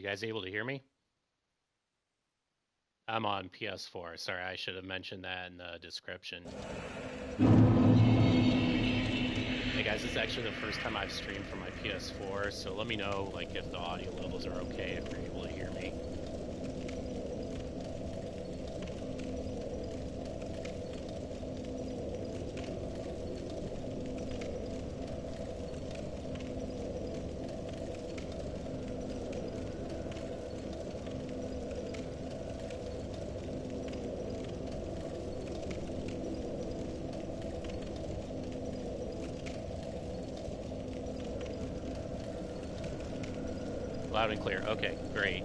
guys able to hear me? I'm on PS4. Sorry, I should have mentioned that in the description. Hey guys, this is actually the first time I've streamed from my PS4, so let me know like if the audio levels are okay, if you're able to hear me. Loud and clear. Okay, great.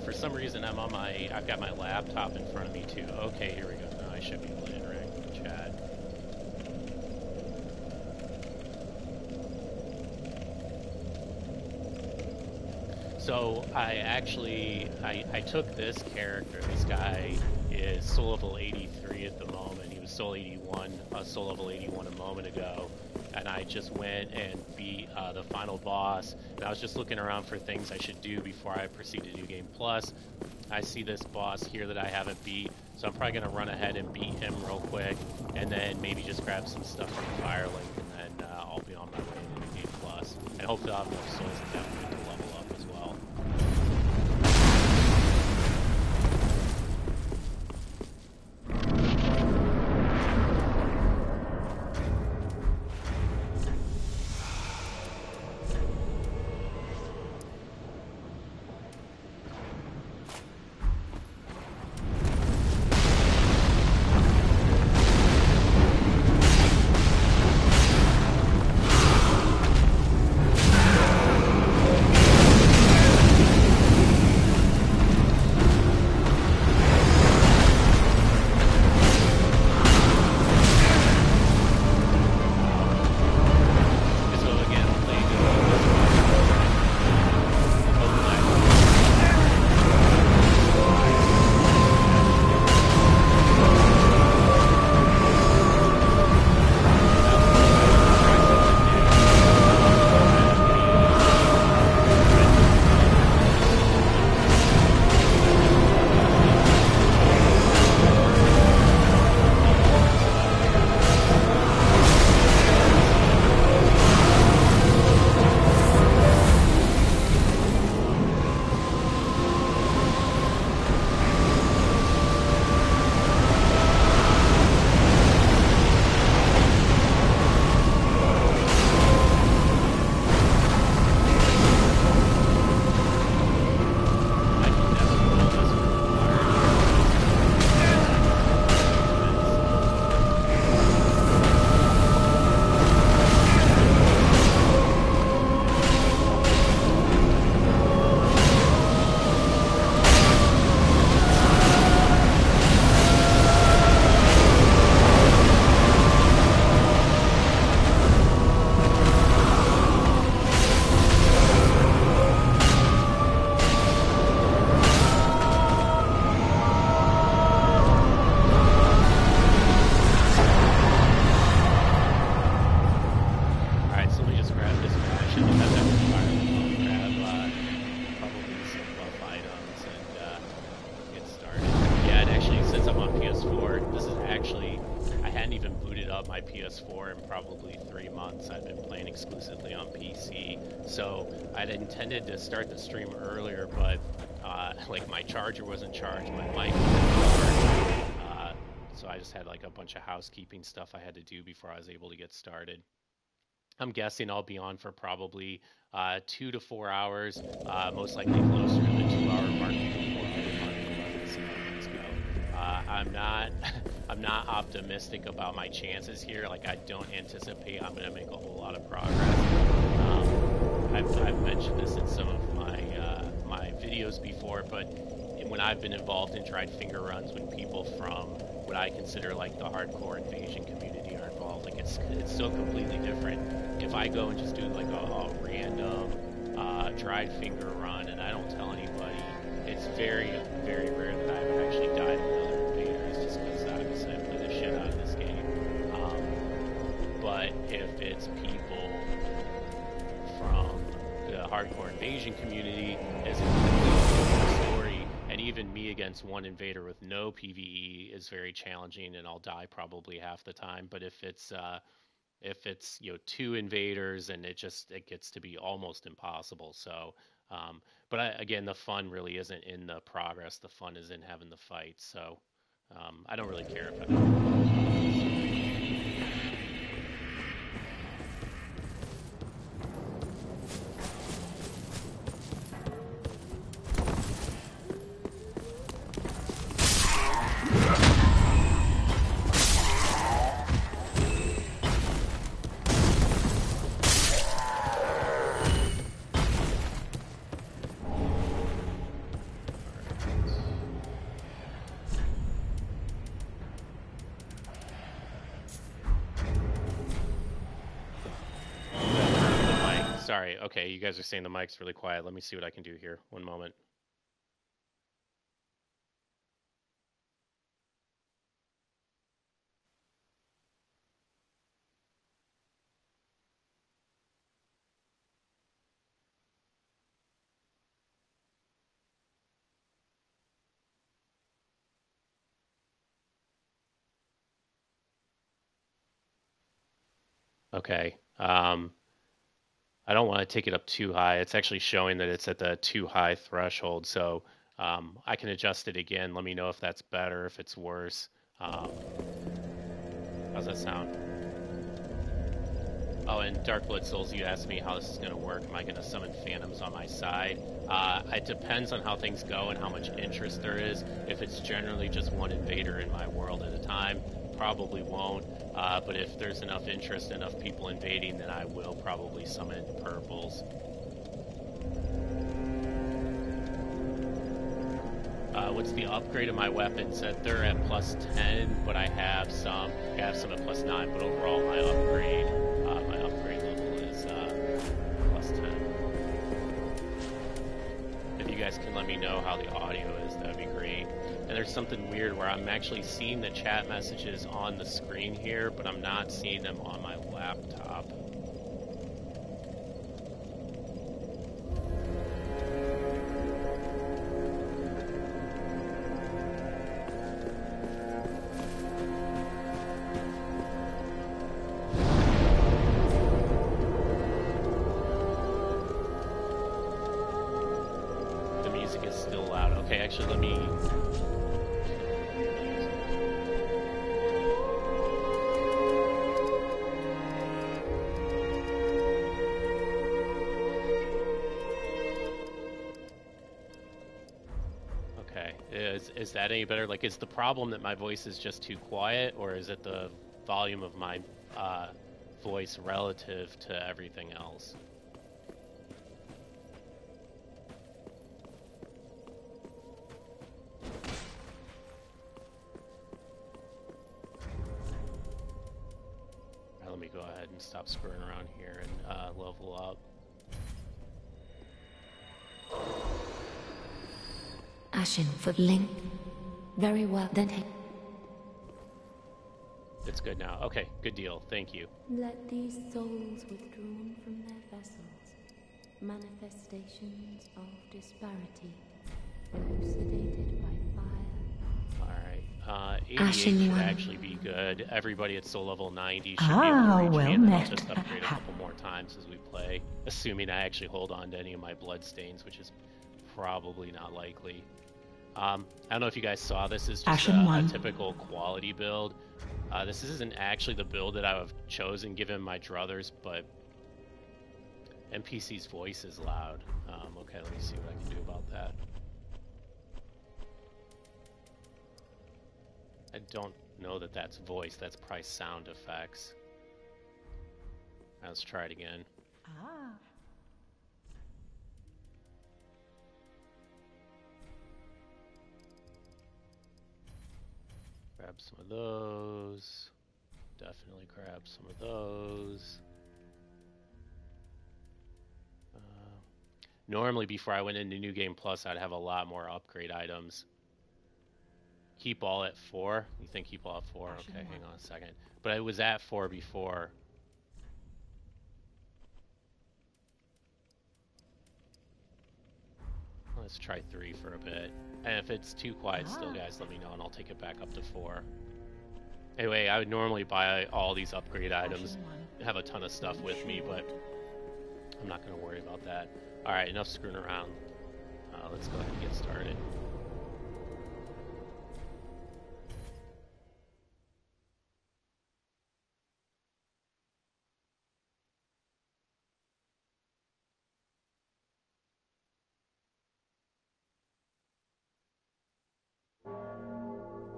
For some reason, I've got my laptop in front of me too. Okay, here we go. Now I should be able to interact with the chat. So I took this character. This guy is soul level 83 at the moment. He was soul level 81 a moment ago. And I just went and beat the final boss. And I was just looking around for things I should do before I proceed to New Game Plus. I see this boss here that I haven't beat, so I'm probably going to run ahead and beat him real quick, and then maybe just grab some stuff from Firelink, and then I'll be on my way to New Game Plus. And hopefully I'll have enough souls at that point to level up as well. Intended to start the stream earlier, but like my charger wasn't charged, my mic wasn't charged, so I just had like a bunch of housekeeping stuff I had to do before I was able to get started. I'm guessing I'll be on for probably 2 to 4 hours, most likely closer to the 2-hour mark before let's go. I'm not optimistic about my chances here. Like, I don't anticipate I'm going to make a whole lot of progress. I've mentioned this in some of my my videos before, but when I've been involved in tried finger runs, when people from what I consider like the hardcore invasion community are involved, like it's so completely different. If I go and just do like a random tried finger run and I don't tell anybody, it's very, very rare that I've actually died with other invaders just because obviously I play the shit out of this game. But if it's people from the hardcore invasion community is a completely different story. And even me against one invader with no PvE is very challenging, and I'll die probably half the time. But if it's two invaders, and it gets to be almost impossible. So but again, the fun really isn't in the progress. The fun is in having the fight. So I don't really care if I Sorry. Okay, you guys are saying the mic's really quiet. Let me see what I can do here. One moment. Okay. I don't want to take it up too high. It's actually showing that it's at the too high threshold, so I can adjust it again. Let me know if that's better, if it's worse. How's that sound? Oh, and Dark Blood Souls, you asked me how this is going to work. Am I going to summon phantoms on my side? It depends on how things go and how much interest there is. If it's generally just one invader in my world at a time, probably won't. But if there's enough interest, enough people invading, then I will probably summon purples. What's the upgrade of my weapons? They're at plus 10, but I have some at plus 9. But overall, my upgrade level is plus 10. If you guys can let me know how the audio is, that'd be great. And there's something weird where I'm actually seeing the chat messages on the screen here, but I'm not seeing them on my laptop. The music is still loud. Okay, actually, let me... Is that any better? Like, is the problem that my voice is just too quiet, or is it the volume of my voice relative to everything else? Right, let me go ahead and stop screwing around here and level up. Ashen for Link. Very well then. It's good now. Okay, good deal. Thank you. Let these souls withdrawn from their vessels, manifestations of disparity, elucidated by fire. Alright, 88 should actually be good. Everybody at soul level 90 should be able to reach me, and then I'll just upgrade a couple more times as we play, assuming I actually hold on to any of my blood stains, which is probably not likely. I don't know if you guys saw this. Is just a typical quality build. This isn't actually the build that I have chosen given my druthers, but NPC's voice is loud. Okay, let me see what I can do about that. I don't know that that's voice. That's probably sound effects. Right, let's try it again. Grab some of those. Definitely grab some of those. Normally, before I went into New Game Plus, I'd have a lot more upgrade items. Keep all at 4? You think keep all at 4? Okay, hang on a second. But it was at 4 before. Let's try 3 for a bit. And if it's too quiet still, guys, let me know and I'll take it back up to 4. Anyway, I would normally buy all these upgrade items, have a ton of stuff with me, but I'm not going to worry about that. Alright, enough screwing around. Let's go ahead and get started.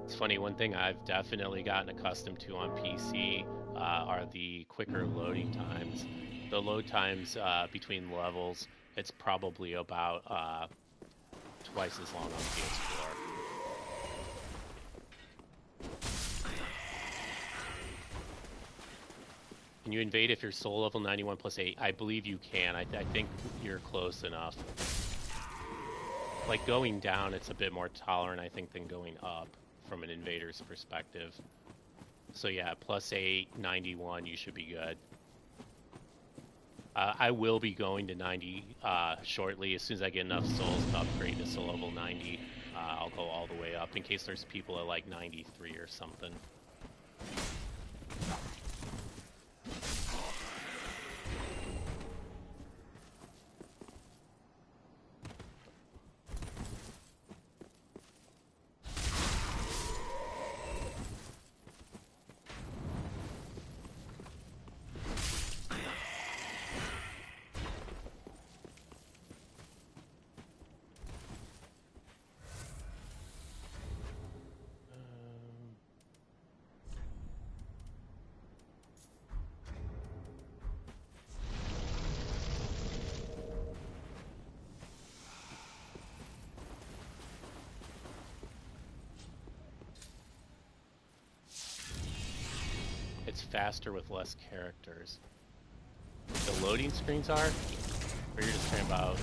It's funny, one thing I've definitely gotten accustomed to on PC are the quicker loading times. The load times between levels, it's probably about twice as long on PS4. Can you invade if you're soul level 91 plus 8? I believe you can. I think you're close enough. Like going down, it's a bit more tolerant, I think, than going up from an invader's perspective. So yeah, plus 8, 91, you should be good. I will be going to 90 shortly. As soon as I get enough souls to upgrade to soul level 90, I'll go all the way up in case there's people at like 93 or something. It's faster with less characters. The loading screens are? Or you're just talking about...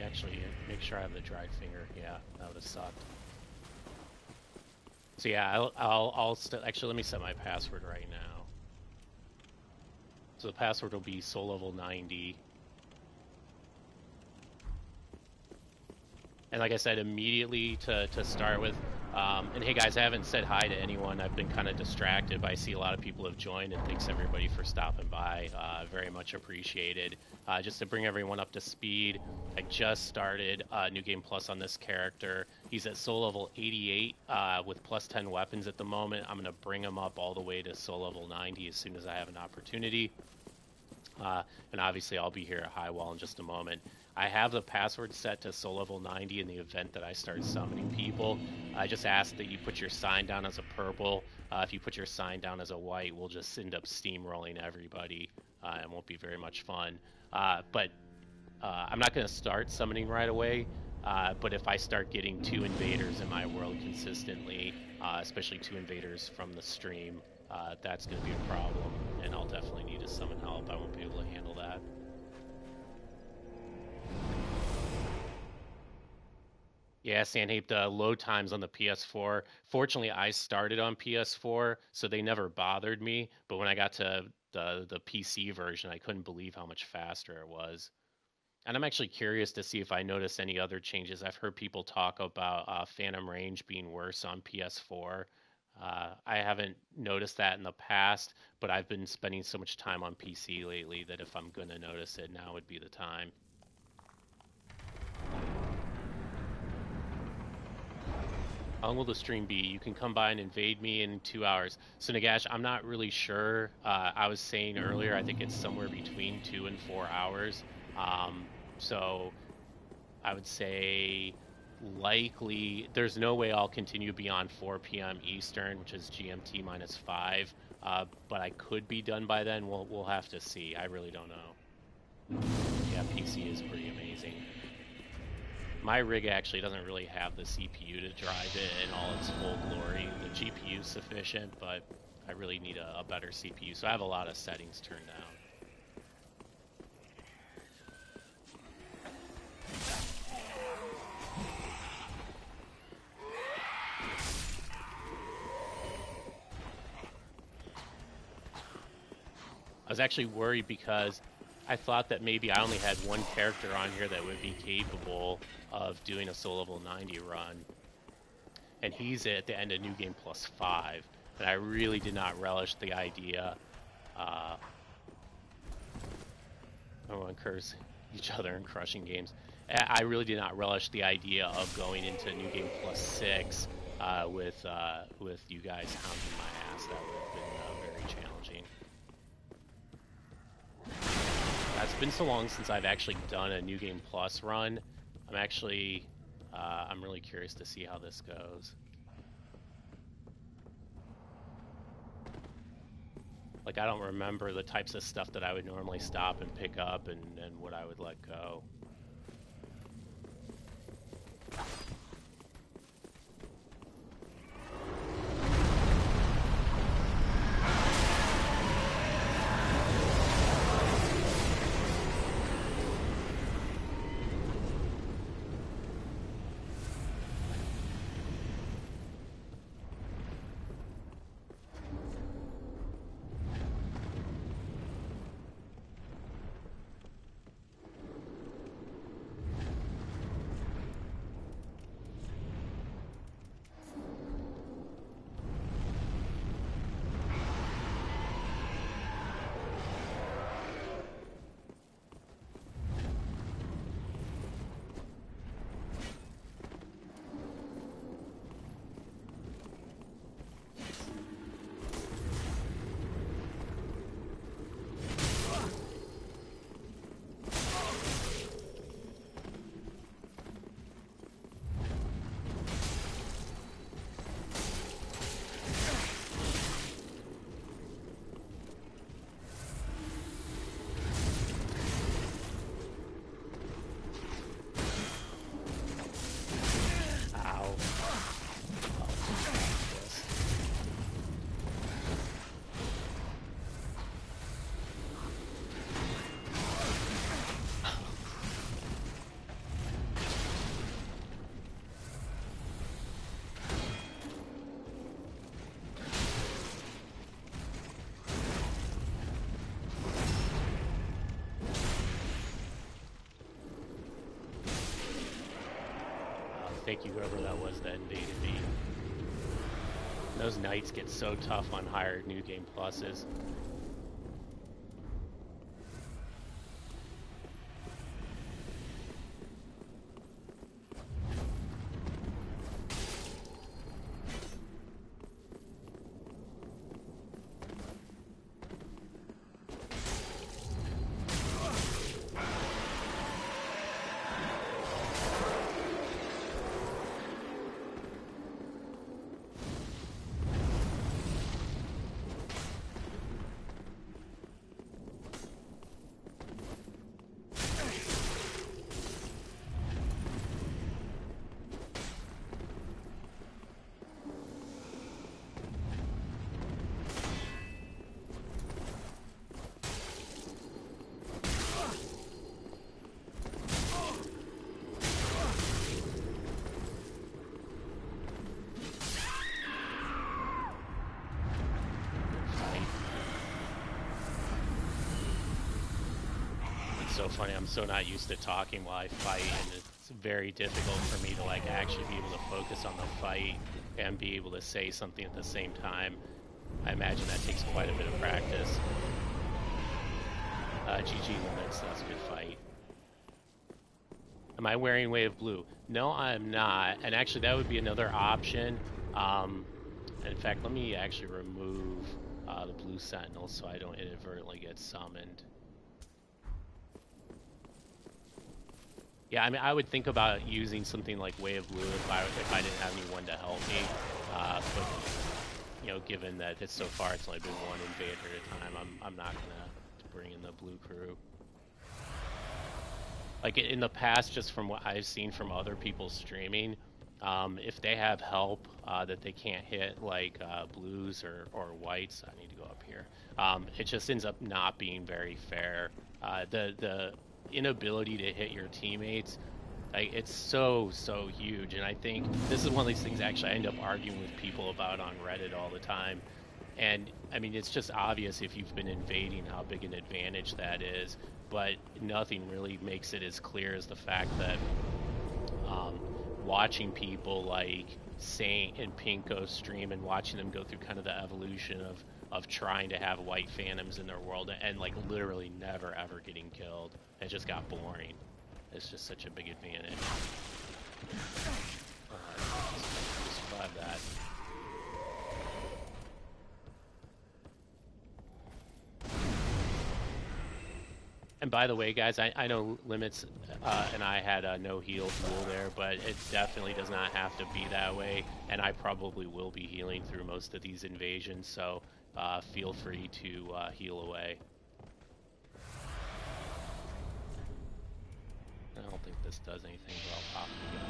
Actually, make sure I have the dried finger. Yeah, that would have sucked. So yeah, I'll actually, let me set my password right now. So the password will be soul level 90. And like I said, immediately to start with, and hey guys, I haven't said hi to anyone. I've been kind of distracted, but I see a lot of people have joined, and thanks everybody for stopping by. Very much appreciated. Just to bring everyone up to speed, I just started New Game Plus on this character. He's at soul level 88 with plus 10 weapons at the moment. I'm going to bring him up all the way to soul level 90 as soon as I have an opportunity. And obviously I'll be here at High Wall in just a moment. I have the password set to soul level 90 in the event that I start summoning people. I just ask that you put your sign down as a purple. If you put your sign down as a white, we'll just end up steamrolling everybody. It won't be very much fun. But I'm not going to start summoning right away. But if I start getting 2 invaders in my world consistently, especially 2 invaders from the stream, that's going to be a problem. And I'll definitely need to summon help. I won't be able to handle that. Yeah, Sanhape, the load times on the PS4. Fortunately, I started on PS4, so they never bothered me. But when I got to the PC version, I couldn't believe how much faster it was. And I'm actually curious to see if I notice any other changes. I've heard people talk about Phantom Range being worse on PS4. I haven't noticed that in the past, but I've been spending so much time on PC lately that if I'm going to notice it, now would be the time. How long will the stream be? You can come by and invade me in 2 hours. So Nagash, I'm not really sure. I was saying earlier, I think it's somewhere between 2 and 4 hours. So I would say likely, there's no way I'll continue beyond 4 p.m. Eastern, which is GMT minus 5. But I could be done by then. We'll have to see. I really don't know. Yeah, PC is pretty amazing. My rig actually doesn't really have the CPU to drive it in all its full glory. The GPU is sufficient, but I really need a better CPU, so I have a lot of settings turned down. I was actually worried because I thought that maybe I only had one character on here that would be capable of doing a soul level 90 run. And he's at the end of New Game Plus 5. And I really did not relish the idea. Everyone curse each other in crushing games. I really did not relish the idea of going into New Game Plus 6 with you guys hounding my ass. That would have been very challenging. It's been so long since I've actually done a New Game Plus run. I'm really curious to see how this goes. Like, I don't remember the types of stuff that I would normally stop and pick up and what I would let go. Thank you, whoever that was that invaded me. Those knights get so tough on higher New Game Pluses. So funny, I'm so not used to talking while I fight, and it's very difficult for me to like actually be able to focus on the fight and be able to say something at the same time. I imagine that takes quite a bit of practice. GG Limits, that's a good fight. Am I wearing Way of Blue? No, I'm not, and actually that would be another option. And in fact, let me actually remove the Blue Sentinel so I don't inadvertently get summoned. Yeah, I mean, I would think about using something like Way of Blue if I didn't have anyone to help me. But you know, given that it's so far, it's only been one invader at a time. I'm not gonna bring in the blue crew. Like in the past, just from what I've seen from other people streaming, if they have help that they can't hit, like blues or whites, I need to go up here. It just ends up not being very fair. The inability to hit your teammates, like it's so huge, and I think this is one of these things actually I end up arguing with people about on Reddit all the time. And I mean, it's just obvious if you've been invading how big an advantage that is, but nothing really makes it as clear as the fact that um, watching people like Saint and Pinko stream and watching them go through kind of the evolution of trying to have white phantoms in their world and like literally never ever getting killed. It just got boring. It's just such a big advantage. Just survive that. And by the way, guys, I know Limits and I had a no heal duel there, but it definitely does not have to be that way. And I probably will be healing through most of these invasions, so feel free to heal away. I don't think this does anything, but I'll pop it again.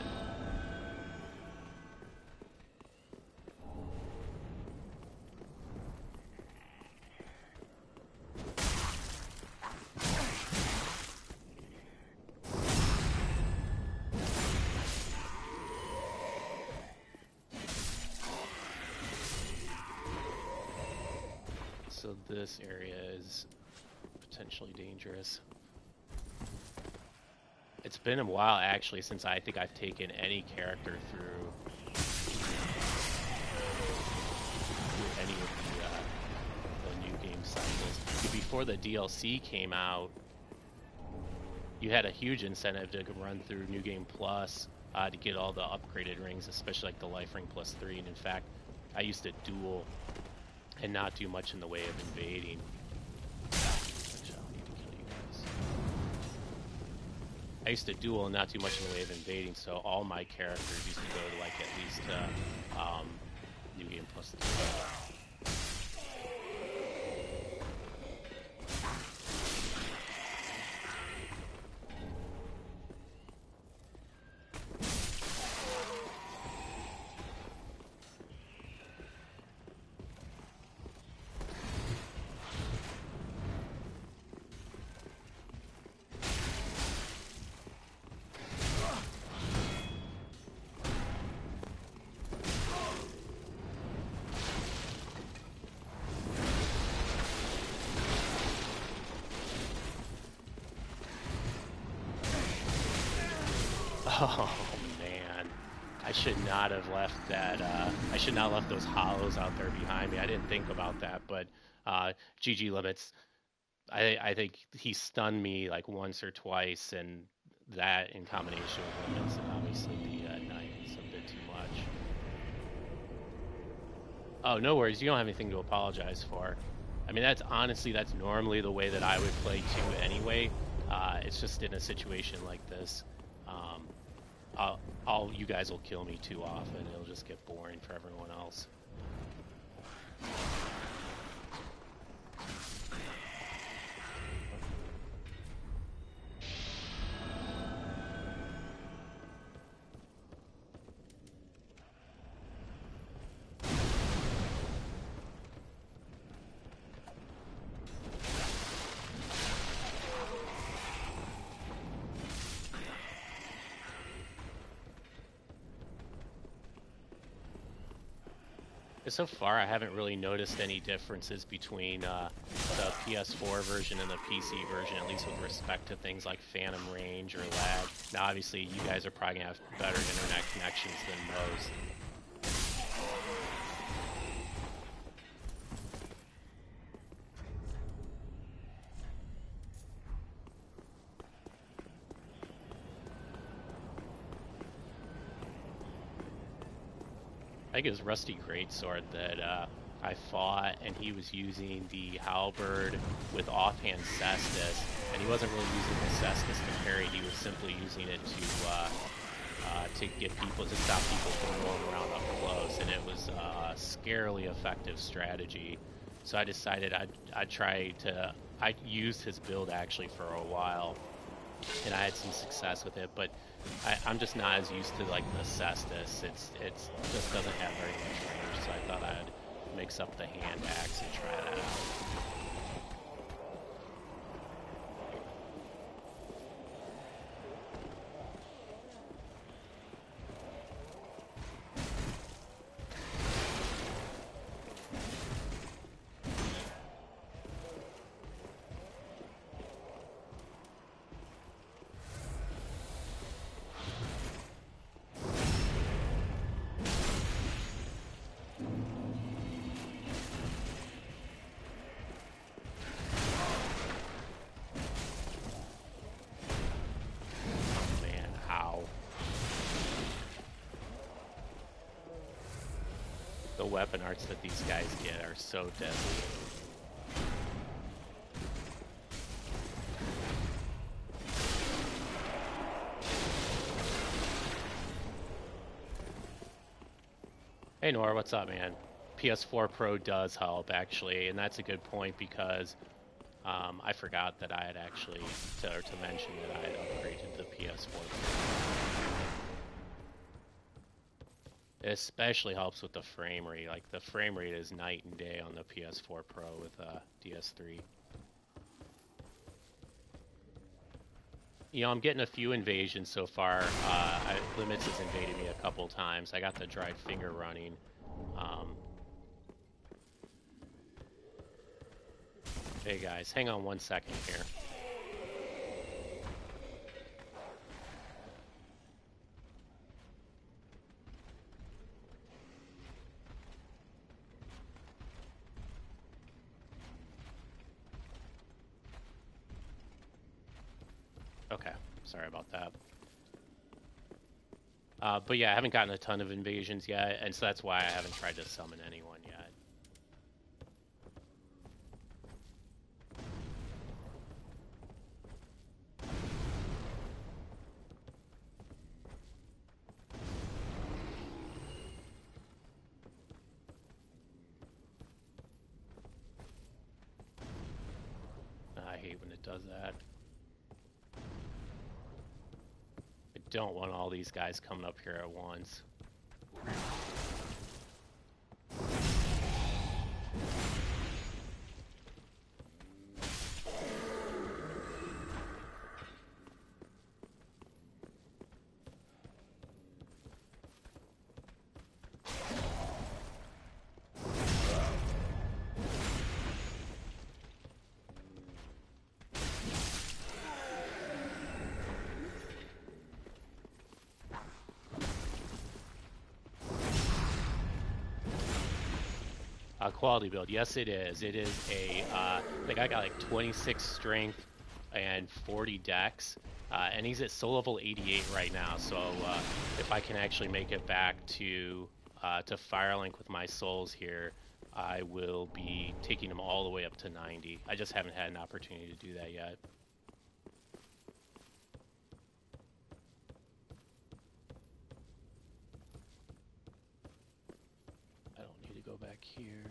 So this area is potentially dangerous. It's been a while actually since I think I've taken any character through any of the new game cycles. Before the DLC came out, you had a huge incentive to run through New Game Plus to get all the upgraded rings, especially like the Life Ring plus 3. And in fact, I used to duel and not do much in the way of invading. Actually, I don't need to kill you guys. I used to duel and not do much in the way of invading, so all my characters used to go to like at least New Game Plus 3. Oh man, I should not have left that. I should not have left those hollows out there behind me. I didn't think about that, but GG Limits. I think he stunned me like once or twice, and that in combination with Limits and obviously the knife is a bit too much. Oh, no worries. You don't have anything to apologize for. I mean, that's honestly that's normally the way that I would play too anyway. It's just in a situation like this. Um, you guys will kill me too often. It'll just get boring for everyone else. So far, I haven't really noticed any differences between the PS4 version and the PC version, at least with respect to things like phantom range or lag. Now, obviously, you guys are probably going to have better internet connections than most. I think it was Rusty Greatsword that I fought, and he was using the halberd with offhand cestus, and he wasn't really using the cestus to parry. He was simply using it to get people to stop people from rolling around up close, and it was a scarily effective strategy. So I decided I'd try to. I used his build actually for a while, and I had some success with it, but I'm just not as used to like the cestus. It's just doesn't have very much range, so I thought I'd mix up the hand axe and try that out. Oh man, ow. The weapon arts that these guys get are so deadly. Hey Nora, what's up, man? PS4 Pro does help actually, and that's a good point because I forgot that I had actually to mention that I had upgraded the PS4 Pro. It especially helps with the frame rate. Like the frame rate is night and day on the PS4 Pro with DS3. You know, I'm getting a few invasions so far. Limits has invaded me a couple times. I got the dried finger running. Um, hey guys, hang on 1 second here. Okay, sorry about that. But yeah, I haven't gotten a ton of invasions yet, and so that's why I haven't tried to summon anyone yet. I hate when it does that. I don't want all these guys coming up here at once. Quality build, yes it is. It is a, like I got like 26 strength and 40 dex, and he's at soul level 88 right now, so if I can actually make it back to Firelink with my souls here, I will be taking him all the way up to 90. I just haven't had an opportunity to do that yet. I don't need to go back here.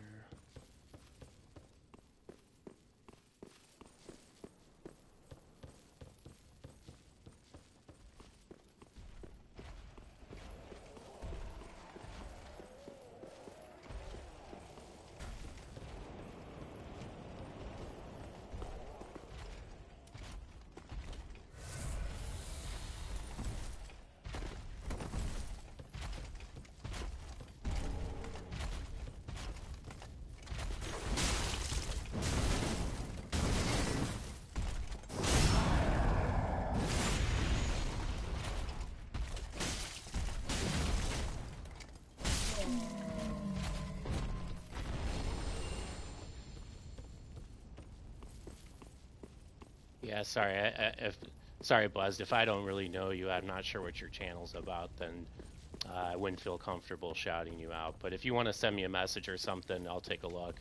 Yeah, sorry. Sorry, Buzzed. If I don't really know you, I'm not sure what your channel's about. Then I wouldn't feel comfortable shouting you out. But if you want to send me a message or something, I'll take a look.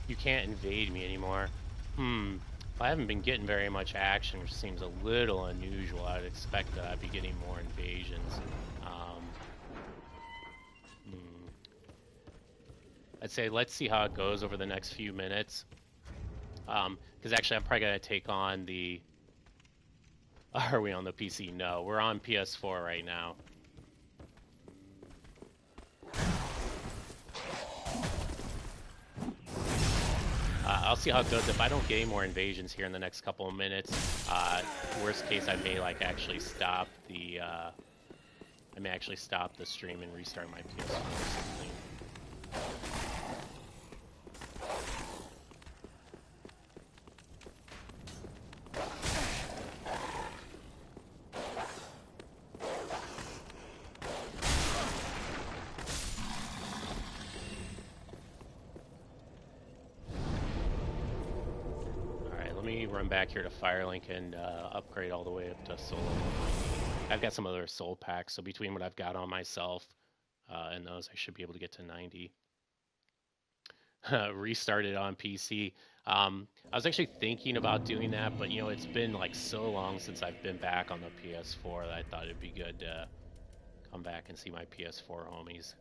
You can't invade me anymore. I haven't been getting very much action, which seems a little unusual. I'd expect that I'd be getting more invasions. I'd say let's see how it goes over the next few minutes. Because actually I'm probably going to take on the... Are we on the PC? No, we're on PS4 right now. I'll see how it goes. If I don't get any more invasions here in the next couple of minutes, worst case, I may actually stop the. I may actually stop the stream and restart my PS4 or something. Back here to Firelink and upgrade all the way up to Soul. I've got some other soul packs, so between what I've got on myself and those, I should be able to get to 90. Restarted on PC. I was actually thinking about doing that, but you know, it's been like so long since I've been back on the PS4 that I thought it'd be good to come back and see my PS4 homies.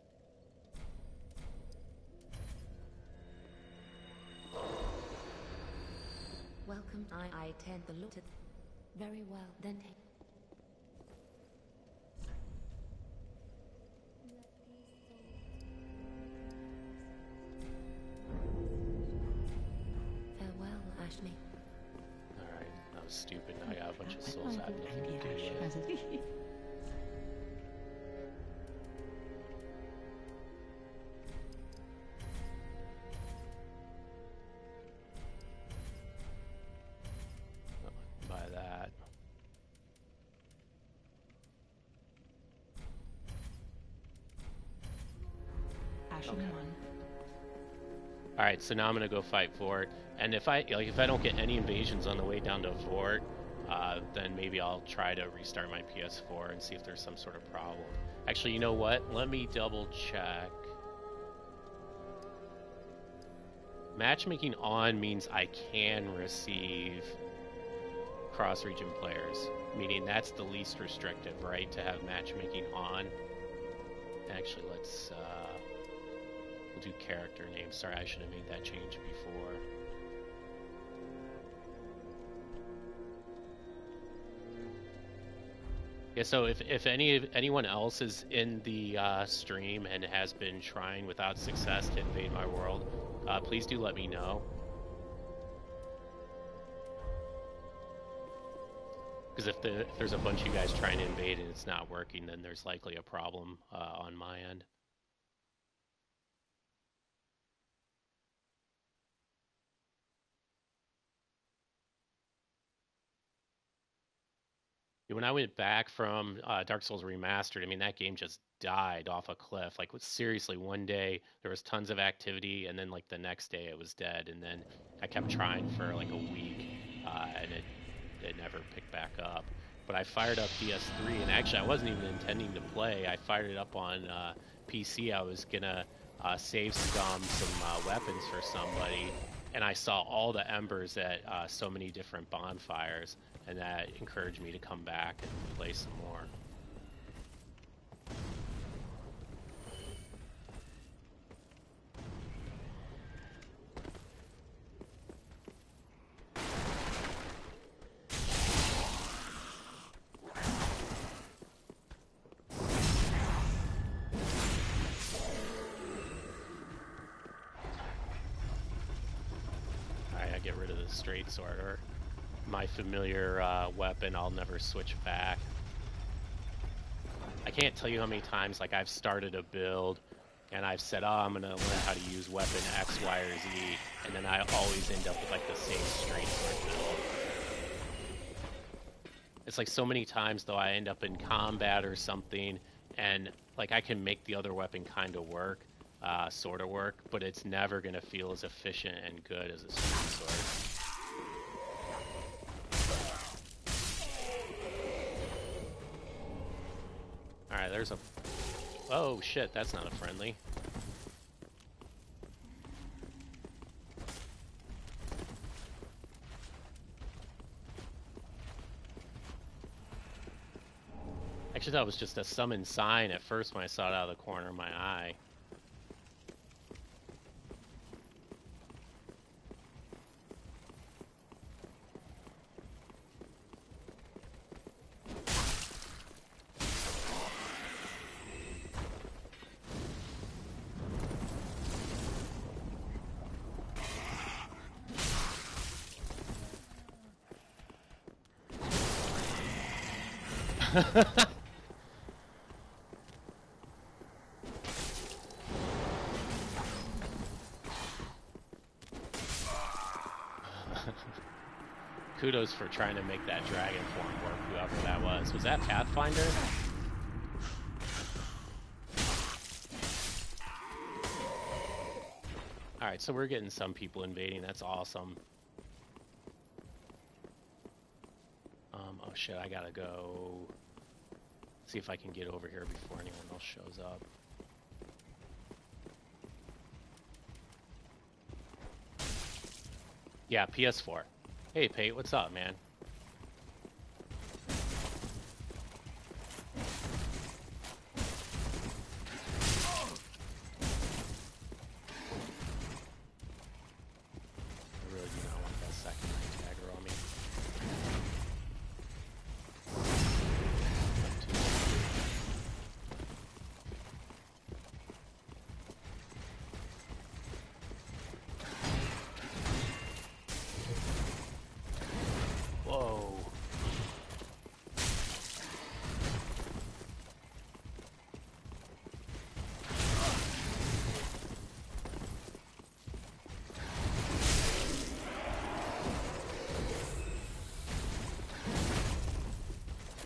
Welcome. I tend to look at. Very well, then. Farewell, Ashley. Alright, that was stupid. Now I got a bunch of souls I have nothing to do with. Okay. All right, so now I'm gonna go fight Vort, and if I don't get any invasions on the way down to Vort, then maybe I'll try to restart my PS4 and see if there's some sort of problem. Actually, you know what? Let me double check. Matchmaking on means I can receive cross-region players, meaning that's the least restrictive, right? To have matchmaking on. Actually, let's. We'll do character names. Sorry, I should have made that change before. Yeah, so if anyone else is in the stream and has been trying without success to invade my world, please do let me know. Because if there's a bunch of you guys trying to invade and it's not working, then there's likely a problem on my end. When I went back from Dark Souls Remastered, I mean, that game just died off a cliff. Like, seriously, one day there was tons of activity, and then, like, the next day it was dead. And then I kept trying for, like, a week, and it never picked back up. But I fired up DS3, and actually I wasn't even intending to play. I fired it up on PC. I was going to save some weapons for somebody, and I saw all the embers at so many different bonfires. And that encouraged me to come back and play some more. Alright, I get rid of the straight sword, or my familiar weapon. I'll never switch back. I can't tell you how many times like I've started a build and I've said, oh, I'm gonna learn how to use weapon X, Y, or Z, and then I always end up with like the same straight sword build. It's like so many times though I end up in combat or something, and like I can make the other weapon kind of work, sort of work, but it's never gonna feel as efficient and good as a straight sword. Alright, there's a... Oh shit, that's not a friendly. Actually, that was just a summon sign at first when I saw it out of the corner of my eye. Kudos for trying to make that dragon form work, whoever that was. Was that Pathfinder? Alright, so we're getting some people invading. That's awesome. Oh shit, I gotta go see if I can get over here before anyone else shows up. Yeah, PS4. Hey, Pate, what's up, man? I really do not want that second night tagger on me. Whoa.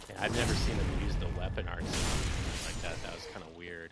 Yeah, I've never seen them use the weapon art like that. That was kind of weird.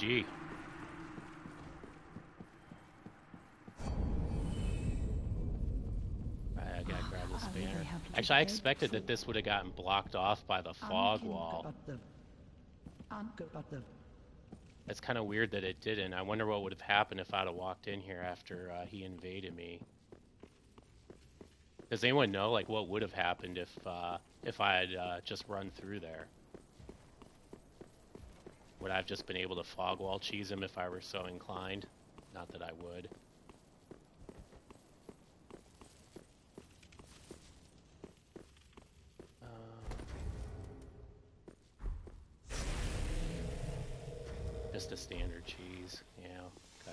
GG. I gotta grab this banner. Actually, I expected that this would have gotten blocked off by the fog wall. It's kind of weird that it didn't. I wonder what would have happened if I'd have walked in here after he invaded me. Does anyone know, like, what would have happened if I had just run through there? Would I have just been able to fog wall cheese him if I were so inclined? Not that I would. Just a standard cheese, yeah, okay.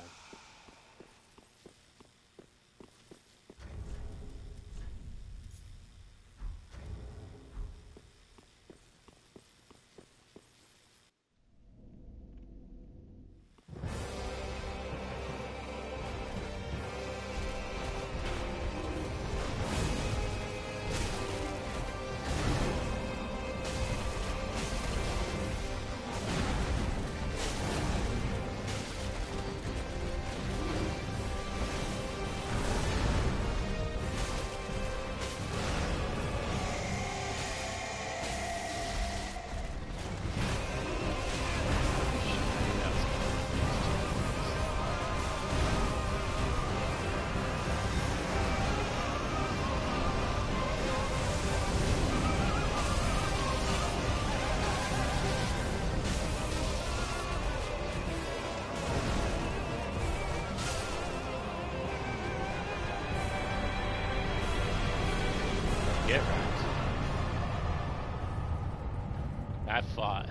fought,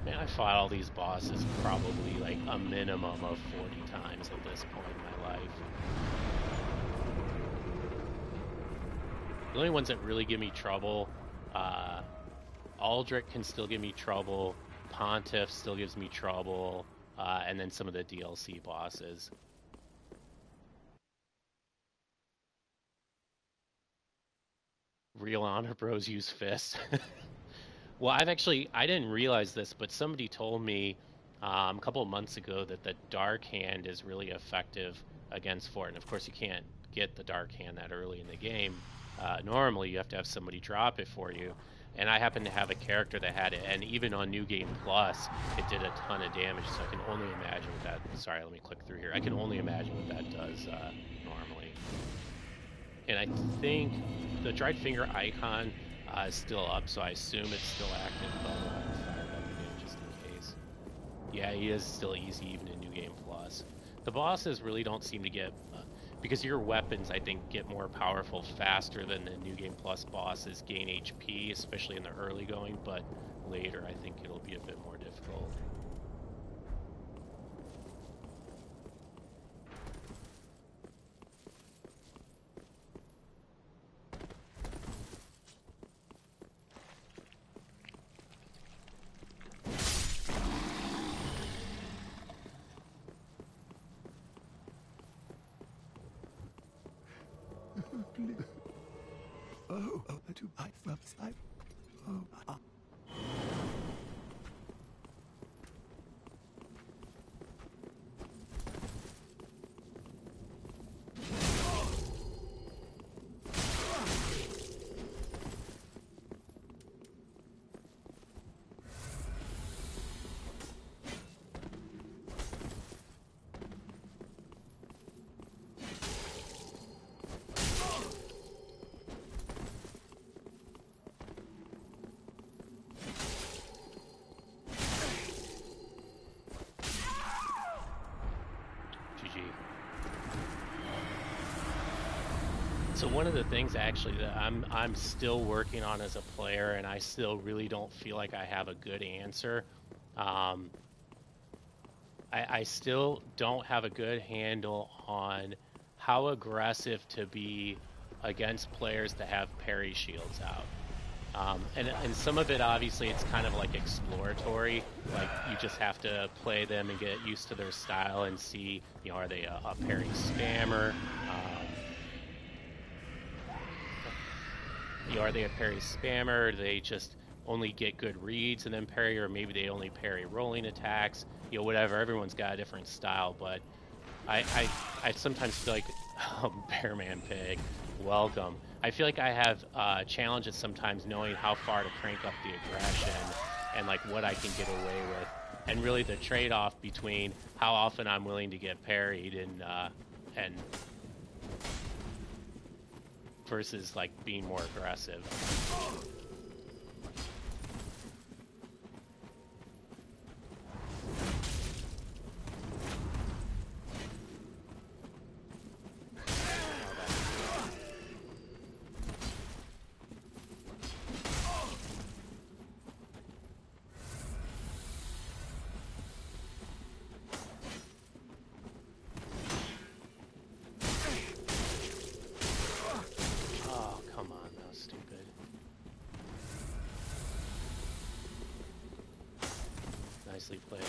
man, I fought all these bosses probably like a minimum of 40 times at this point in my life. The only ones that really give me trouble, Aldrich can still give me trouble, Pontiff still gives me trouble, and then some of the DLC bosses. Real Honor Bros use fists. Well, I didn't realize this, but somebody told me a couple of months ago that the Dark Hand is really effective against Fort. And of course, you can't get the Dark Hand that early in the game. Normally, you have to have somebody drop it for you. And I happen to have a character that had it, and even on New Game Plus, it did a ton of damage. So I can only imagine what that. Sorry, let me click through here. I can only imagine what that does normally. And I think the dried finger icon is still up, so I assume it's still active, but I'll fire it up again just in case. Yeah, he is still easy even in New Game Plus. The bosses really don't seem to get, because your weapons, I think, get more powerful faster than the New Game Plus bosses gain HP, especially in the early going, but later I think it'll be a bit more difficult. To bite from side. Oh, So one of the things actually that I'm still working on as a player, and I still really don't feel like I have a good answer. I still don't have a good handle on how aggressive to be against players that have parry shields out. And some of it, obviously, it's kind of like exploratory. Like, you just have to play them and get used to their style and see, are they a parry spammer? Are they a parry spammer? Do they just only get good reads and then parry, or maybe they only parry rolling attacks? Whatever. Everyone's got a different style, but I sometimes feel like, Bearman Pig, welcome. I feel like I have challenges sometimes knowing how far to crank up the aggression and like what I can get away with, and really the trade-off between how often I'm willing to get parried and versus like being more aggressive. Nicely played.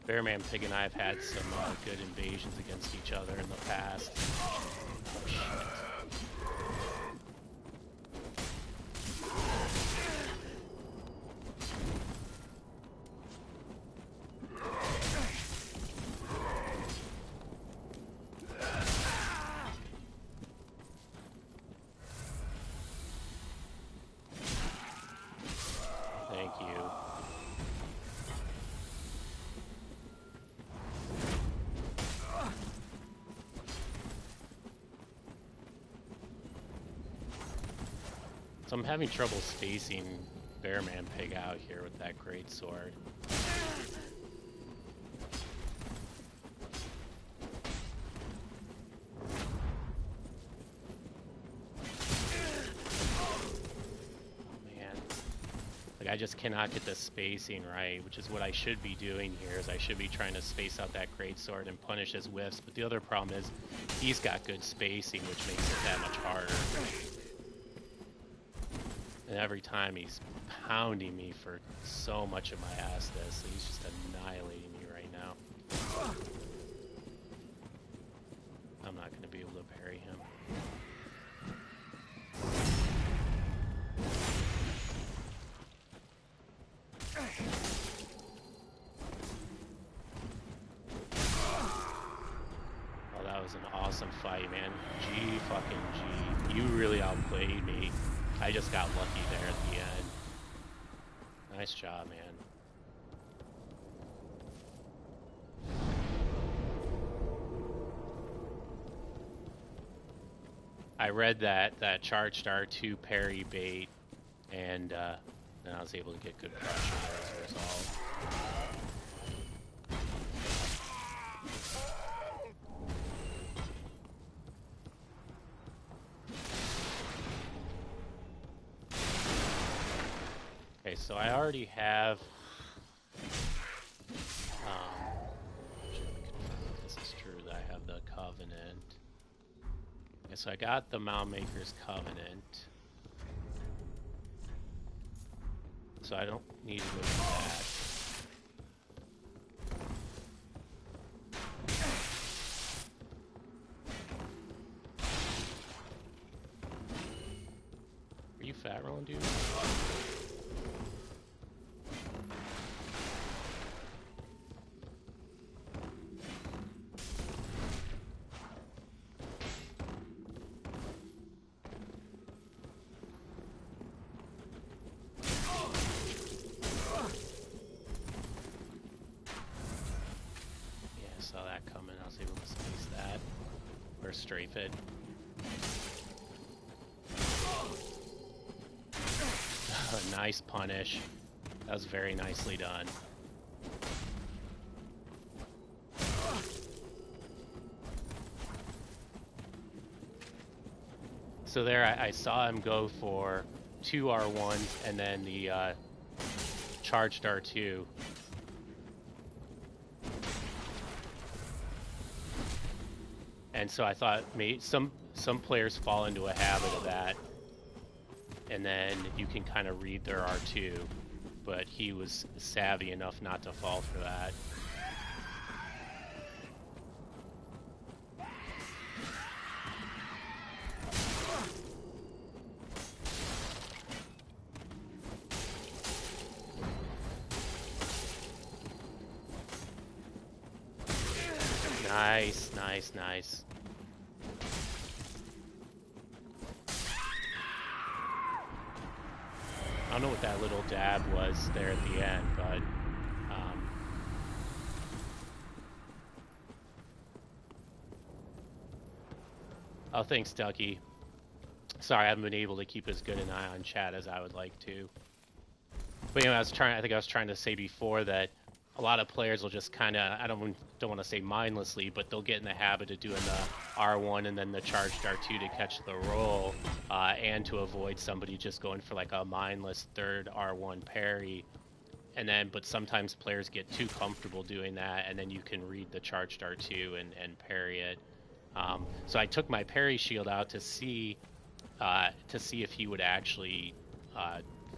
Bearman Pig and I have had some good invasions against each other in the past. Oh, shit. Thank you. So I'm having trouble spacing Bearman Pig out here with that great sword. I just cannot get the spacing right, which is what I should be doing here, is I should be trying to space out that greatsword and punish his whiffs, but the other problem is he's got good spacing, which makes it that much harder. And every time he's pounding me for so much of my ass this, so he's just annihilating me right now. I'm not going to be able to parry him. Oh, that was an awesome fight, man. G fucking G. You really outplayed me. I just got lucky there at the end. Nice job, man. I read that charged R2 parry bait, and then I was able to get good pressure there as a result. Okay, so I already have. Let me confirm if this is true that I have the Covenant. Okay, so I got the Moundmaker's Covenant. So I don't need to go do that. Are you fat rolling, dude? Saw that coming. I was able to space that or strafe it. Nice punish. That was very nicely done. So there, I saw him go for 2 R1s and then the charged R2. And so I thought maybe some players fall into a habit of that, and then you can kind of read their R2, but he was savvy enough not to fall for that. Nice, nice, nice. I don't know what that little dab was there at the end, but oh, thanks, Ducky. Sorry, I haven't been able to keep as good an eye on chat as I would like to. But anyway, I think I was trying to say before that a lot of players will just kind of, I don't want to say mindlessly, but they'll get in the habit of doing the R1 and then the charged R2 to catch the roll, and to avoid somebody just going for like a mindless third R1 parry. And then, but sometimes players get too comfortable doing that, and then you can read the charged R2 and parry it. So I took my parry shield out to see if he would actually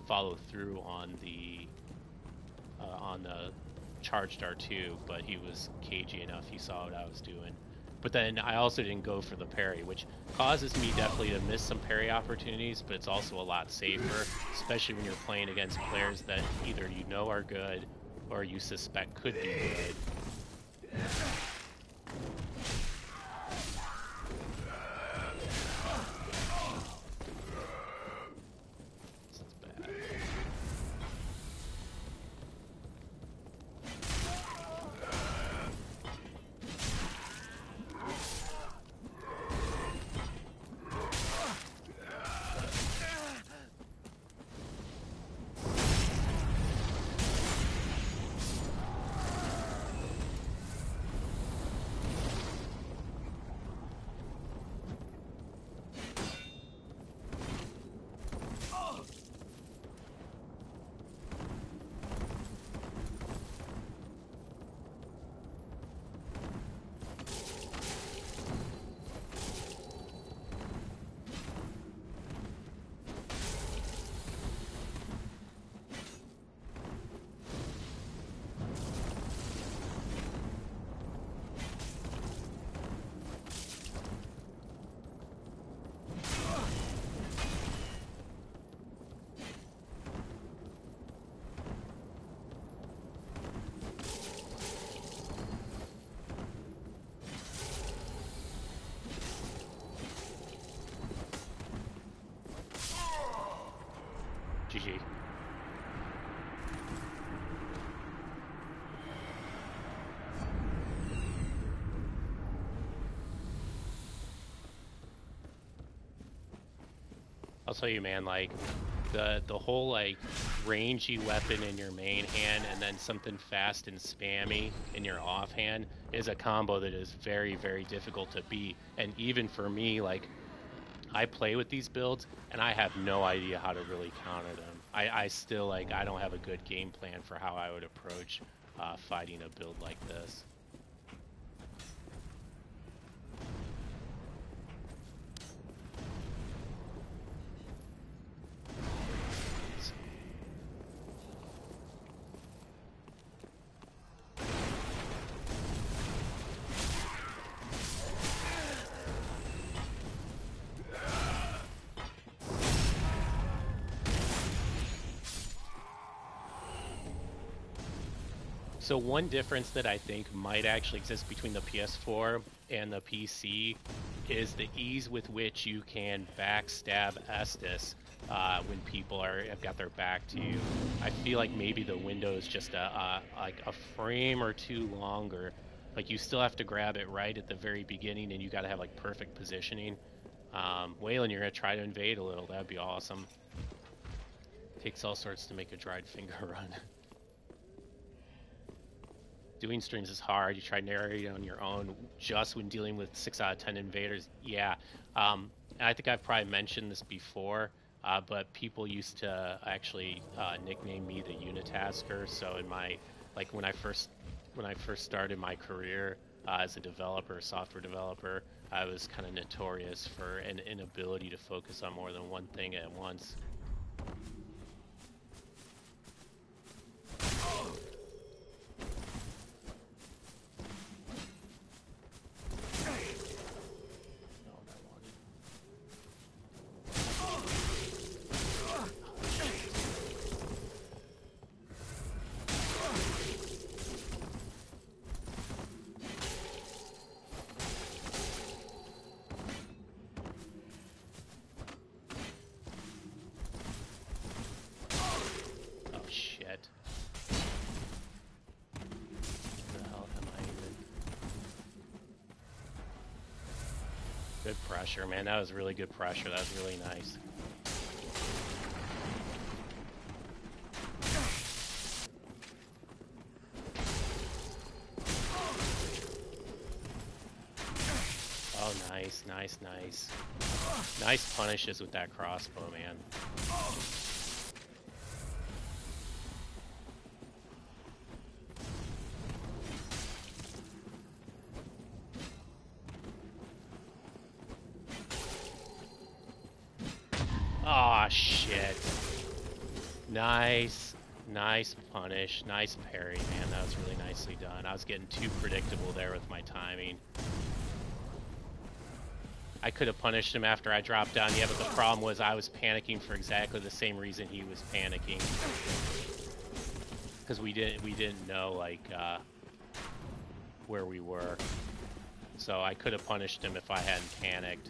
follow through on the charged R2, but he was cagey enough. He saw what I was doing. But then I also didn't go for the parry, which causes me definitely to miss some parry opportunities, but it's also a lot safer, especially when you're playing against players that either you know are good or you suspect could be good. GG. I'll tell you, man, like the whole like rangy weapon in your main hand and then something fast and spammy in your offhand is a combo that is very, very difficult to beat. And even for me, like I play with these builds and I have no idea how to really counter them. I still like I don't have a good game plan for how I would approach fighting a build like this. So one difference that I think might actually exist between the PS4 and the PC is the ease with which you can backstab Estus when people have got their back to you. I feel like maybe the window is just like a frame or two longer. Like you still have to grab it right at the very beginning, and you got to have like perfect positioning. Waylon, you're gonna try to invade a little. That'd be awesome. Takes all sorts to make a dried finger run. Doing streams is hard. You try narrating on your own just when dealing with 6 out of 10 invaders. Yeah. And I think I've probably mentioned this before, but people used to actually nickname me the Unitasker. So in my, like when I first started my career as a developer, software developer, I was kind of notorious for an inability to focus on more than one thing at once. Good pressure, man. That was really good pressure. That was really nice. Oh, nice, nice, nice. Nice punishes with that crossbow, man. Oh shit. Nice. Nice punish. Nice parry, man. That was really nicely done. I was getting too predictable there with my timing. I could have punished him after I dropped down. Yeah, but the problem was I was panicking for exactly the same reason he was panicking. Because we didn't know like where we were. So I could have punished him if I hadn't panicked.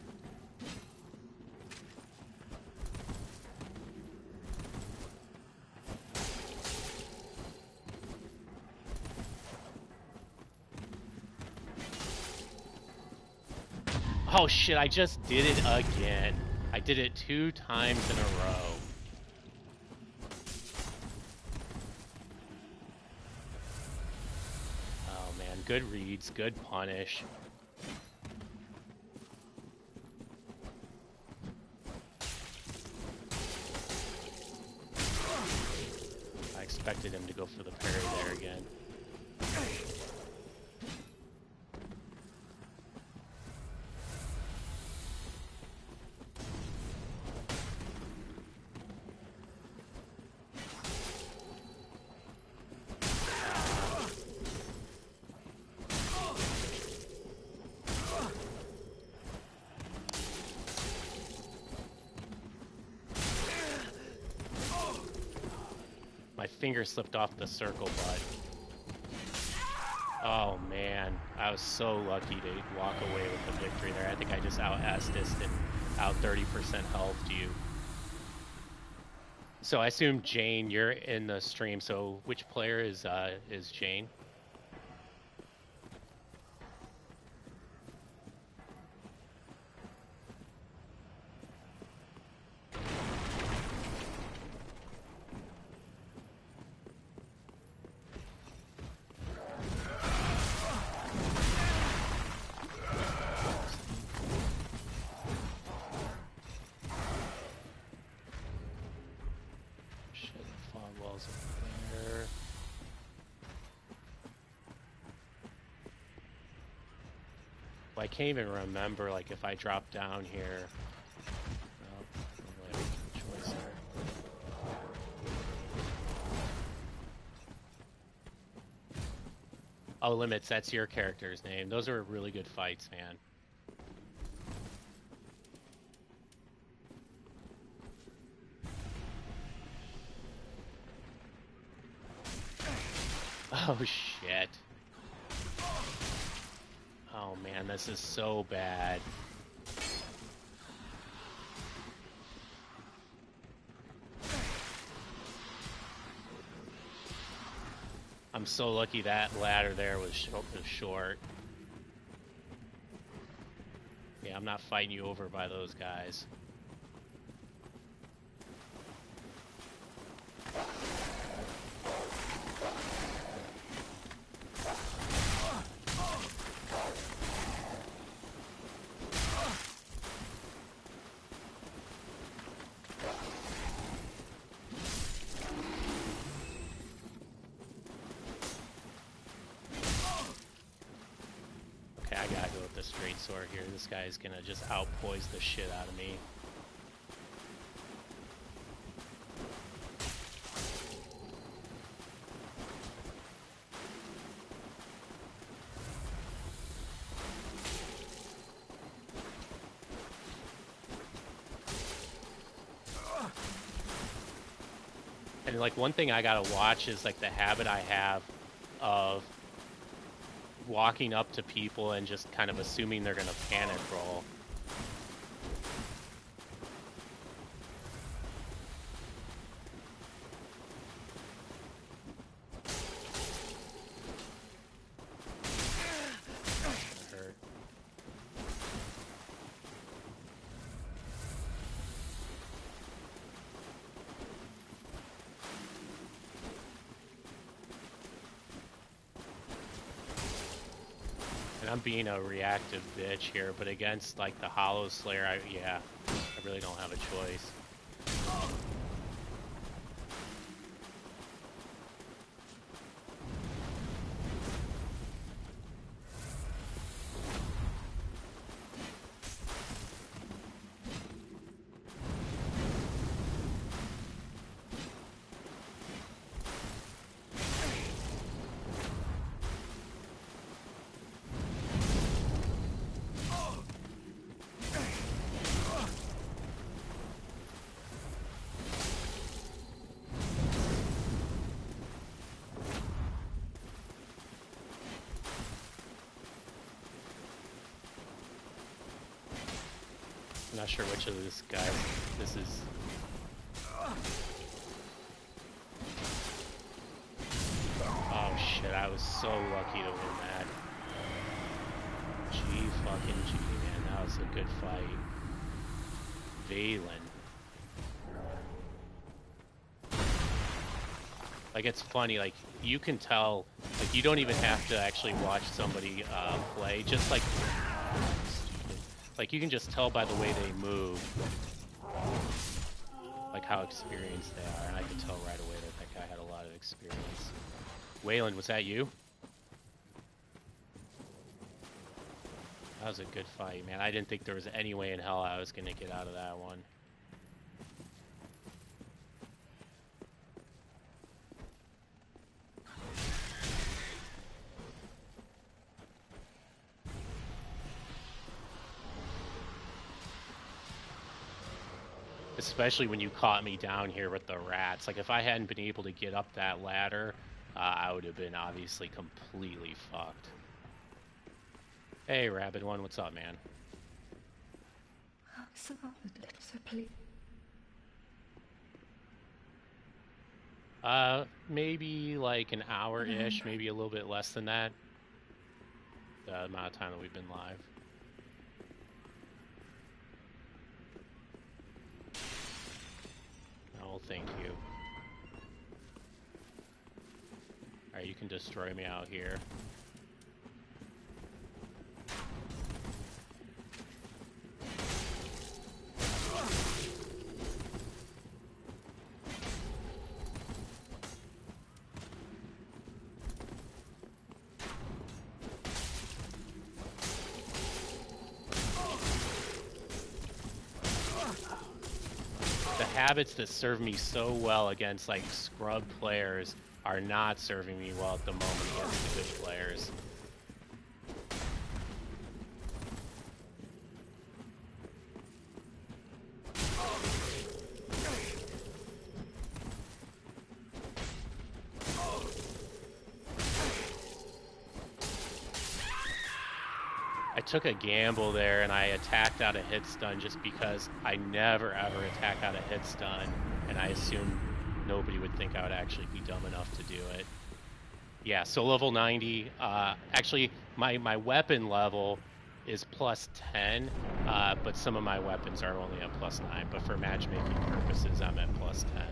Oh shit, I just did it again. I did it 2 times in a row. Oh man, good reads, good punish. I expected him to go for the parry there again. Finger slipped off the circle button. Oh man, I was so lucky to walk away with the victory there. I think I just out-Estus'd and out 30% health you. So I assume Jane, you're in the stream. So which player is Jane? Shit, the fog walls up there. Well, I can't even remember, like, if I drop down here. No, I don't really have a choice there. Oh, Limits, that's your character's name. Those are really good fights, man. Oh, shit. Oh, man, this is so bad. I'm so lucky that ladder there was short. Yeah, I'm not fighting you over by those guys. Okay, I gotta go with the straight sword here. This guy's gonna just outpoise the shit out of me. And like one thing I gotta watch is like the habit I have of walking up to people and just kind of assuming they're gonna panic roll. Hurt. And I'm being a reactive bitch here, but against like the Hollow Slayer, I really don't have a choice. I'm not sure which of this guys this is. Oh shit, I was so lucky to win that. G fucking G, man, that was a good fight. Valen. Like, it's funny, like, you can tell, like, you don't even have to actually watch somebody play, just like, you can just tell by the way they move, like, how experienced they are, and I could tell right away that that guy had a lot of experience. Wayland, was that you? That was a good fight, man. I didn't think there was any way in hell I was going to get out of that one. Especially when you caught me down here with the rats. Like, if I hadn't been able to get up that ladder, I would have been obviously completely fucked. Hey, Rabid One, what's up, man? So please. Maybe like an hour-ish, maybe a little bit less than that. The amount of time that we've been live. Oh, thank you. Alright, you can destroy me out here. Habits that serve me so well against like scrub players are not serving me well at the moment against the good players. I took a gamble there and I attacked out a hit stun just because I never ever attack out a hit stun, and I assumed nobody would think I would actually be dumb enough to do it. Yeah, so level 90. Actually, my weapon level is plus 10, but some of my weapons are only at plus 9. But for matchmaking purposes, I'm at plus 10.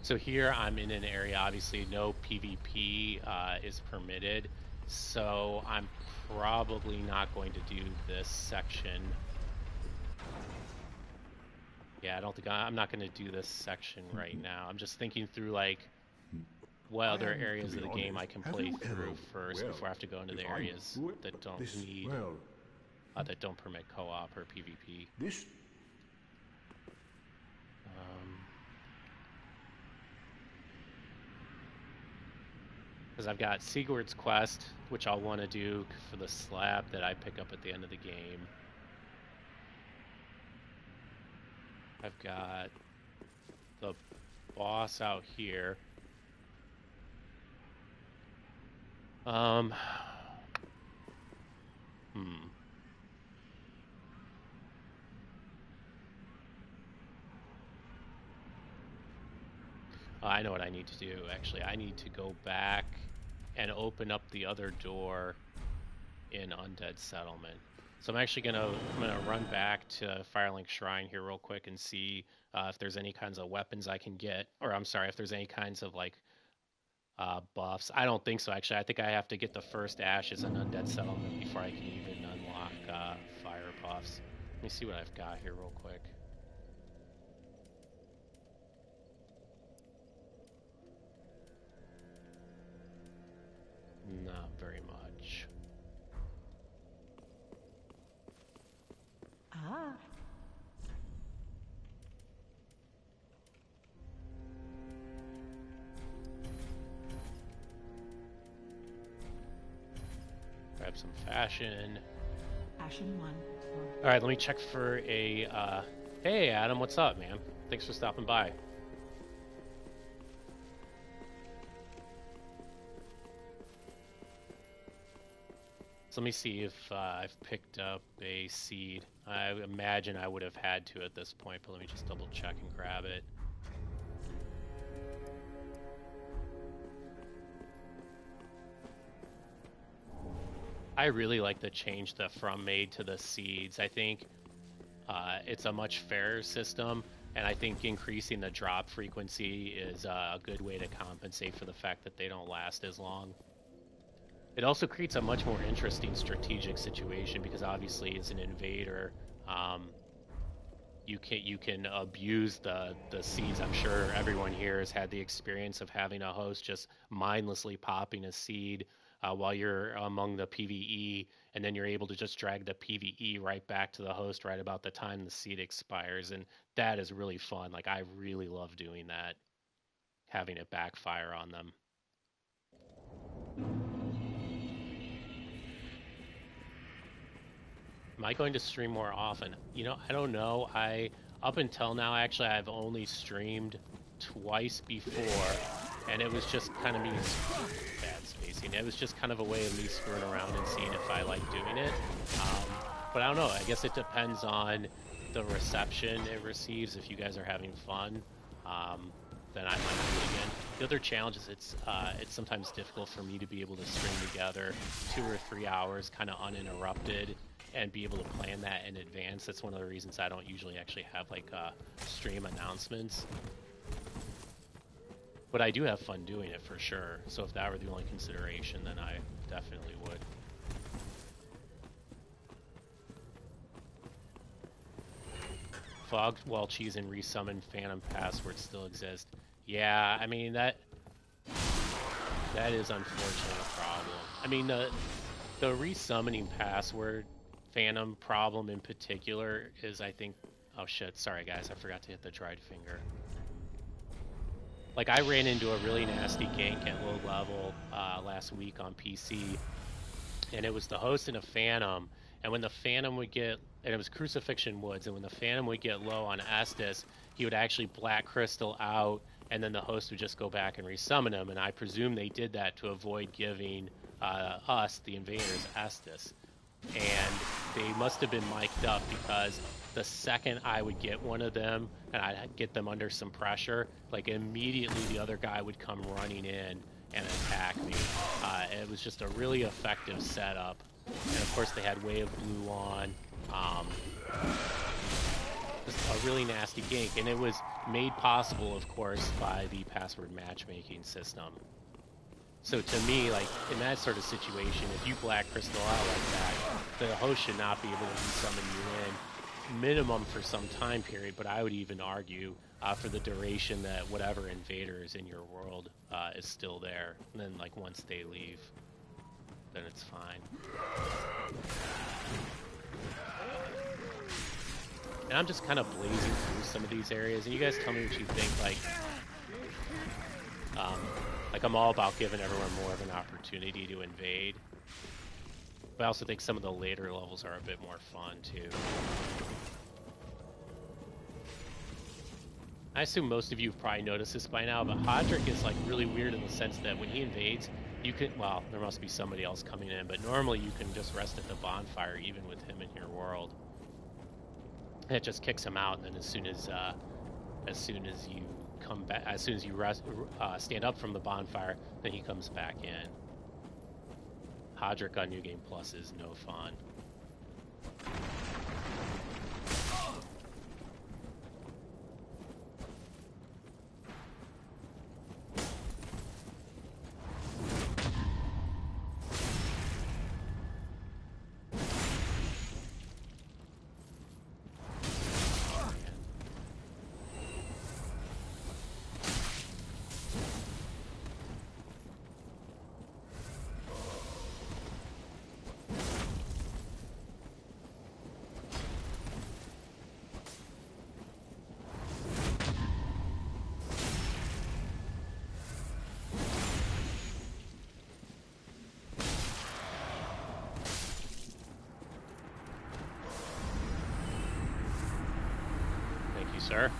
So here I'm in an area, obviously no PvP is permitted, so I'm probably not going to do this section. Yeah, I don't think I'm not going to do this section right now. I'm just thinking through like what other areas of the game I can play through first before I have to go into the areas that don't need that don't permit co-op or PvP. Because I've got Sigurd's Quest, which I'll want to do for the slab that I pick up at the end of the game. I've got the boss out here. I know what I need to do, actually. I need to go back and open up the other door in Undead Settlement. So I'm actually gonna run back to Firelink Shrine here real quick and see if there's any kinds of weapons I can get, or I'm sorry, if there's any kinds of like buffs. I don't think so, actually. I think I have to get the first ashes in Undead Settlement before I can even unlock fire buffs. Let me see what I've got here real quick. Not very much. Grab some fashion. Fashion 1. All right, let me check for a... Hey, Adam, what's up, man? Thanks for stopping by. So let me see if I've picked up a seed. I imagine I would have had to at this point, but let me just double check and grab it. I really like the change from made to the seeds. I think it's a much fairer system, and I think increasing the drop frequency is a good way to compensate for the fact that they don't last as long. It also creates a much more interesting strategic situation because obviously as an invader, you can abuse the seeds. I'm sure everyone here has had the experience of having a host just mindlessly popping a seed while you're among the PvE, and then you're able to just drag the PvE right back to the host right about the time the seed expires, and that is really fun. Like, I really love doing that, having it backfire on them. Am I going to stream more often? You know, I don't know. Up until now, actually, I've only streamed twice before, and it was just kind of me bad spacing. It was just kind of a way of me screwing around and seeing if I like doing it. But I don't know. I guess it depends on the reception it receives. If you guys are having fun, then I might do it again. The other challenge is it's sometimes difficult for me to be able to string together 2 or 3 hours kind of uninterrupted and be able to plan that in advance. That's one of the reasons I don't usually actually have like stream announcements. But I do have fun doing it for sure. So if that were the only consideration, then I definitely would. Fogged Wall Cheese and Resummon Phantom Password still exist. Yeah, I mean that is unfortunately a problem. I mean the resummoning password Phantom problem in particular is, I think, oh shit, sorry guys, I forgot to hit the dried finger. Like I ran into a really nasty gank at low level last week on PC, and it was the host and a Phantom, and when the Phantom would get, and it was Crucifixion Woods, and when the Phantom would get low on Estus, he would actually Black Crystal out, and then the host would just go back and resummon him, and I presume they did that to avoid giving us, the invaders, Estus. And they must have been mic'd up, because the second I would get one of them and I'd get them under some pressure, like immediately the other guy would come running in and attack me. It was just a really effective setup. And of course they had Way of Blue on. Just a really nasty gank, and it was made possible, of course, by the password matchmaking system. So to me, like, in that sort of situation, if you Black Crystal out like that, the host should not be able to resummon you in, minimum for some time period, but I would even argue for the duration that whatever invader is in your world is still there. And then, like, once they leave, then it's fine. And I'm just kind of blazing through some of these areas, and you guys tell me what you think, like I'm all about giving everyone more of an opportunity to invade. But I also think some of the later levels are a bit more fun, too. I assume most of you have probably noticed this by now, but Hodrick is like really weird in the sense that when he invades, you can, well, there must be somebody else coming in, but normally you can just rest at the bonfire even with him in your world. And it just kicks him out, and then as soon as you come back, as soon as you stand up from the bonfire, then he comes back in. Hodrick on New Game Plus is no fun. Sir.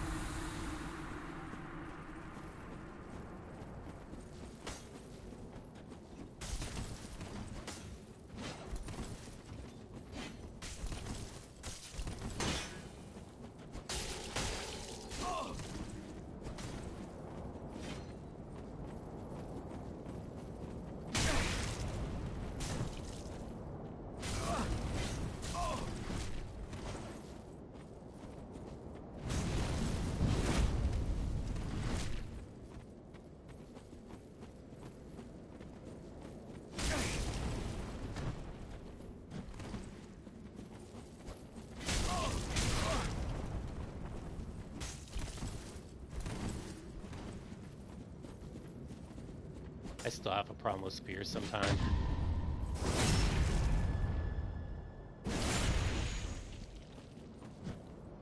I still have a problem with spears sometimes.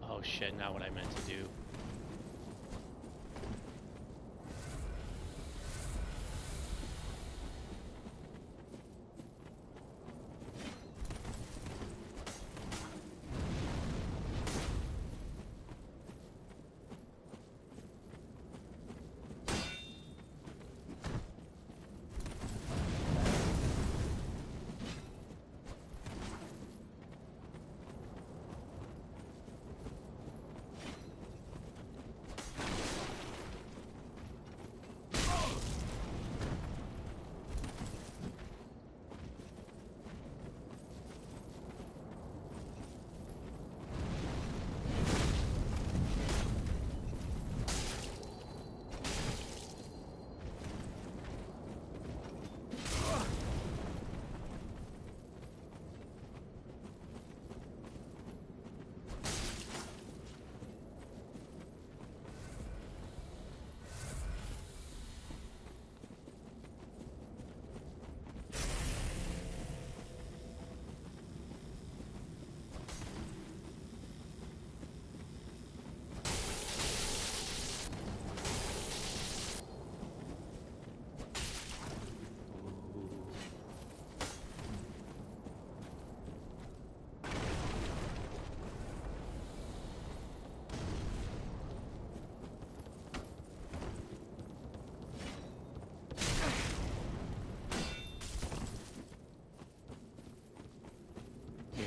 Oh shit, not what I meant to do.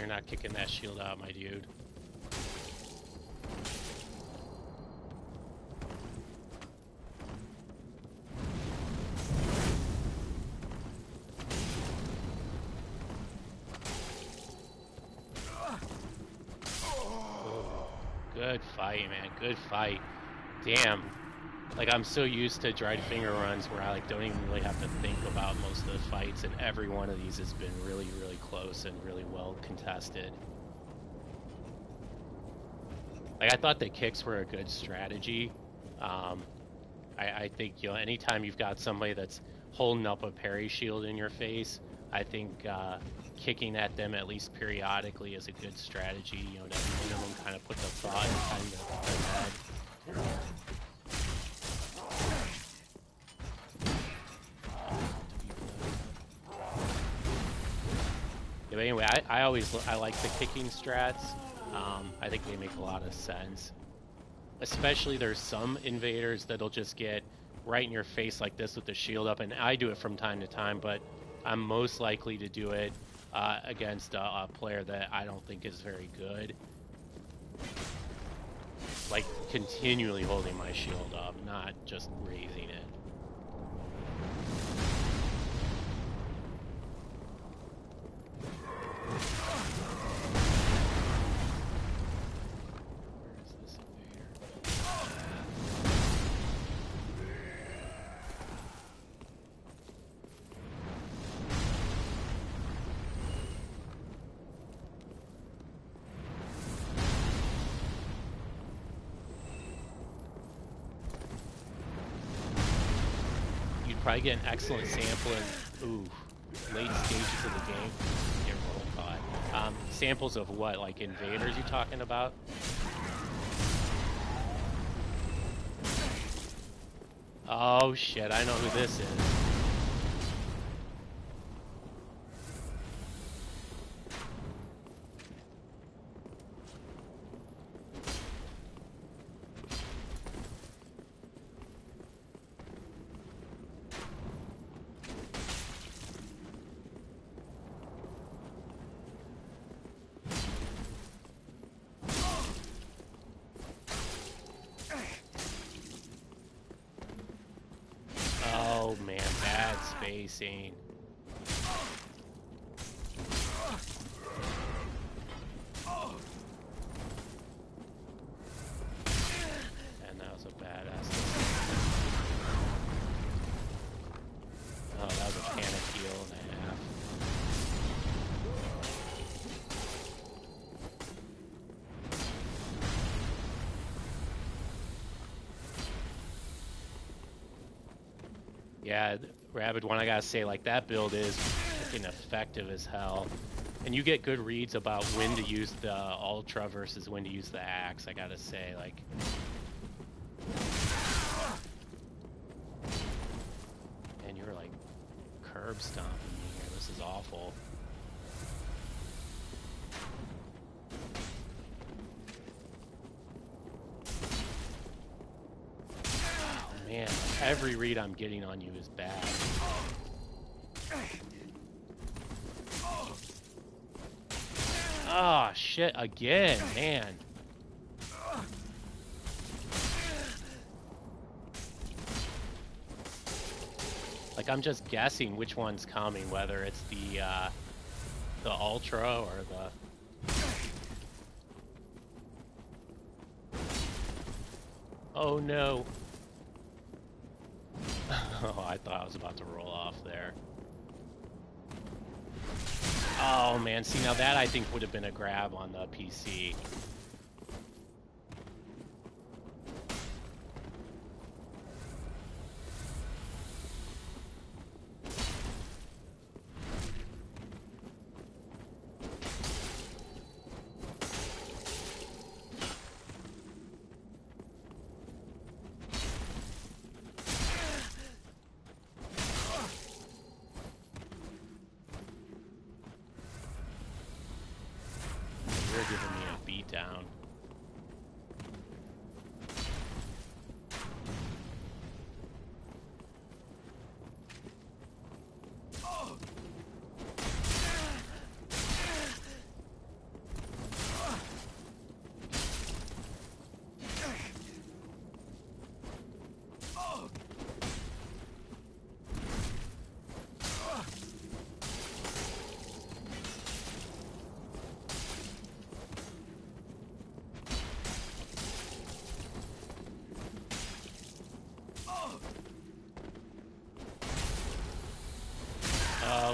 you're not kicking that shield out, my dude. Good fight, man. Good fight. Damn. Like, I'm so used to dried finger runs where I like don't even really have to think about most of the fights, and every one of these has been really, really close and really well contested. Like, I thought the kicks were a good strategy. I think, you know, anytime you've got somebody that's holding up a parry shield in your face, I think kicking at them at least periodically is a good strategy. You know, to minimum kind of put the thought kind of their head. Yeah, but anyway, I like the kicking strats. I think they make a lot of sense. Especially there's some invaders that'll just get right in your face like this with the shield up, and I do it from time to time, but I'm most likely to do it against a player that I don't think is very good. Like continually holding my shield up, not just raising it. Probably get an excellent sample in late stages of the game. Get roll caught. Samples of what? Like invaders you talking about? Oh shit, I know who this is. Oh man, bad spacing. And that was a badass. Oh, that was a panic heal and a half. Yeah, Rabid One, I gotta say, like, that build is freaking effective as hell. And you get good reads about when to use the Ultra versus when to use the Axe, I gotta say, like... Man, you're, like, curb stomping me here. This is awful. Man, every read I'm getting on you is bad. Oh, shit, again, man. Like, I'm just guessing which one's coming, whether it's the Ultra or the... Oh, no. Oh, I thought I was about to roll off there. Oh man, see now that I think would have been a grab on the PC. You're giving me a beat down.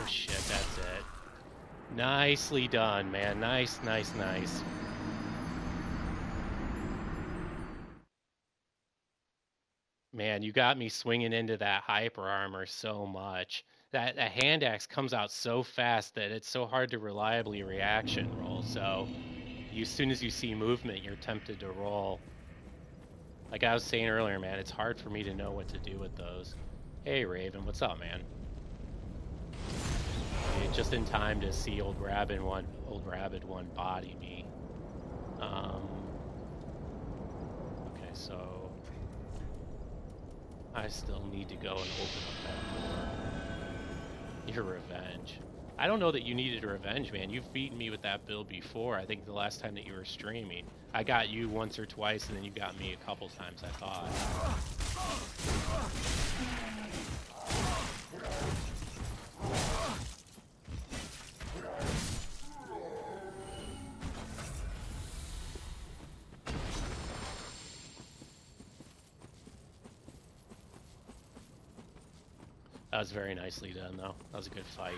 Oh shit, that's it. Nicely done, man. Nice, nice, nice. Man, you got me swinging into that hyper armor so much. That hand axe comes out so fast that it's so hard to reliably reaction roll. So, as soon as you see movement, you're tempted to roll. Like I was saying earlier, man, it's hard for me to know what to do with those. Hey, Raven, what's up, man? Just in time to see old Rabbit one body me. Okay, so I still need to go and open up that door. Your revenge. I don't know that you needed a revenge, man. You've beaten me with that build before. I think the last time that you were streaming. I got you once or twice, and then you got me a couple times, I thought. That was very nicely done, though. That was a good fight.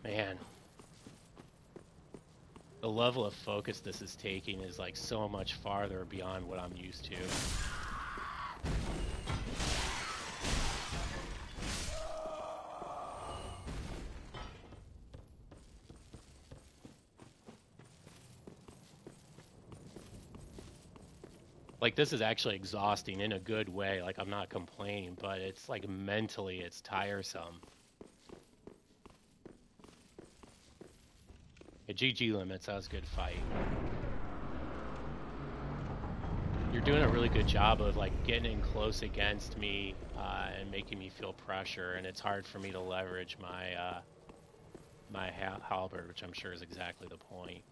Man, the level of focus this is taking is like so much farther beyond what I'm used to. Like this is actually exhausting in a good way. Like I'm not complaining, but it's like mentally it's tiresome. Yeah, GG limits, that was a good fight. You're doing a really good job of like getting in close against me and making me feel pressure, and it's hard for me to leverage my my halberd, which I'm sure is exactly the point.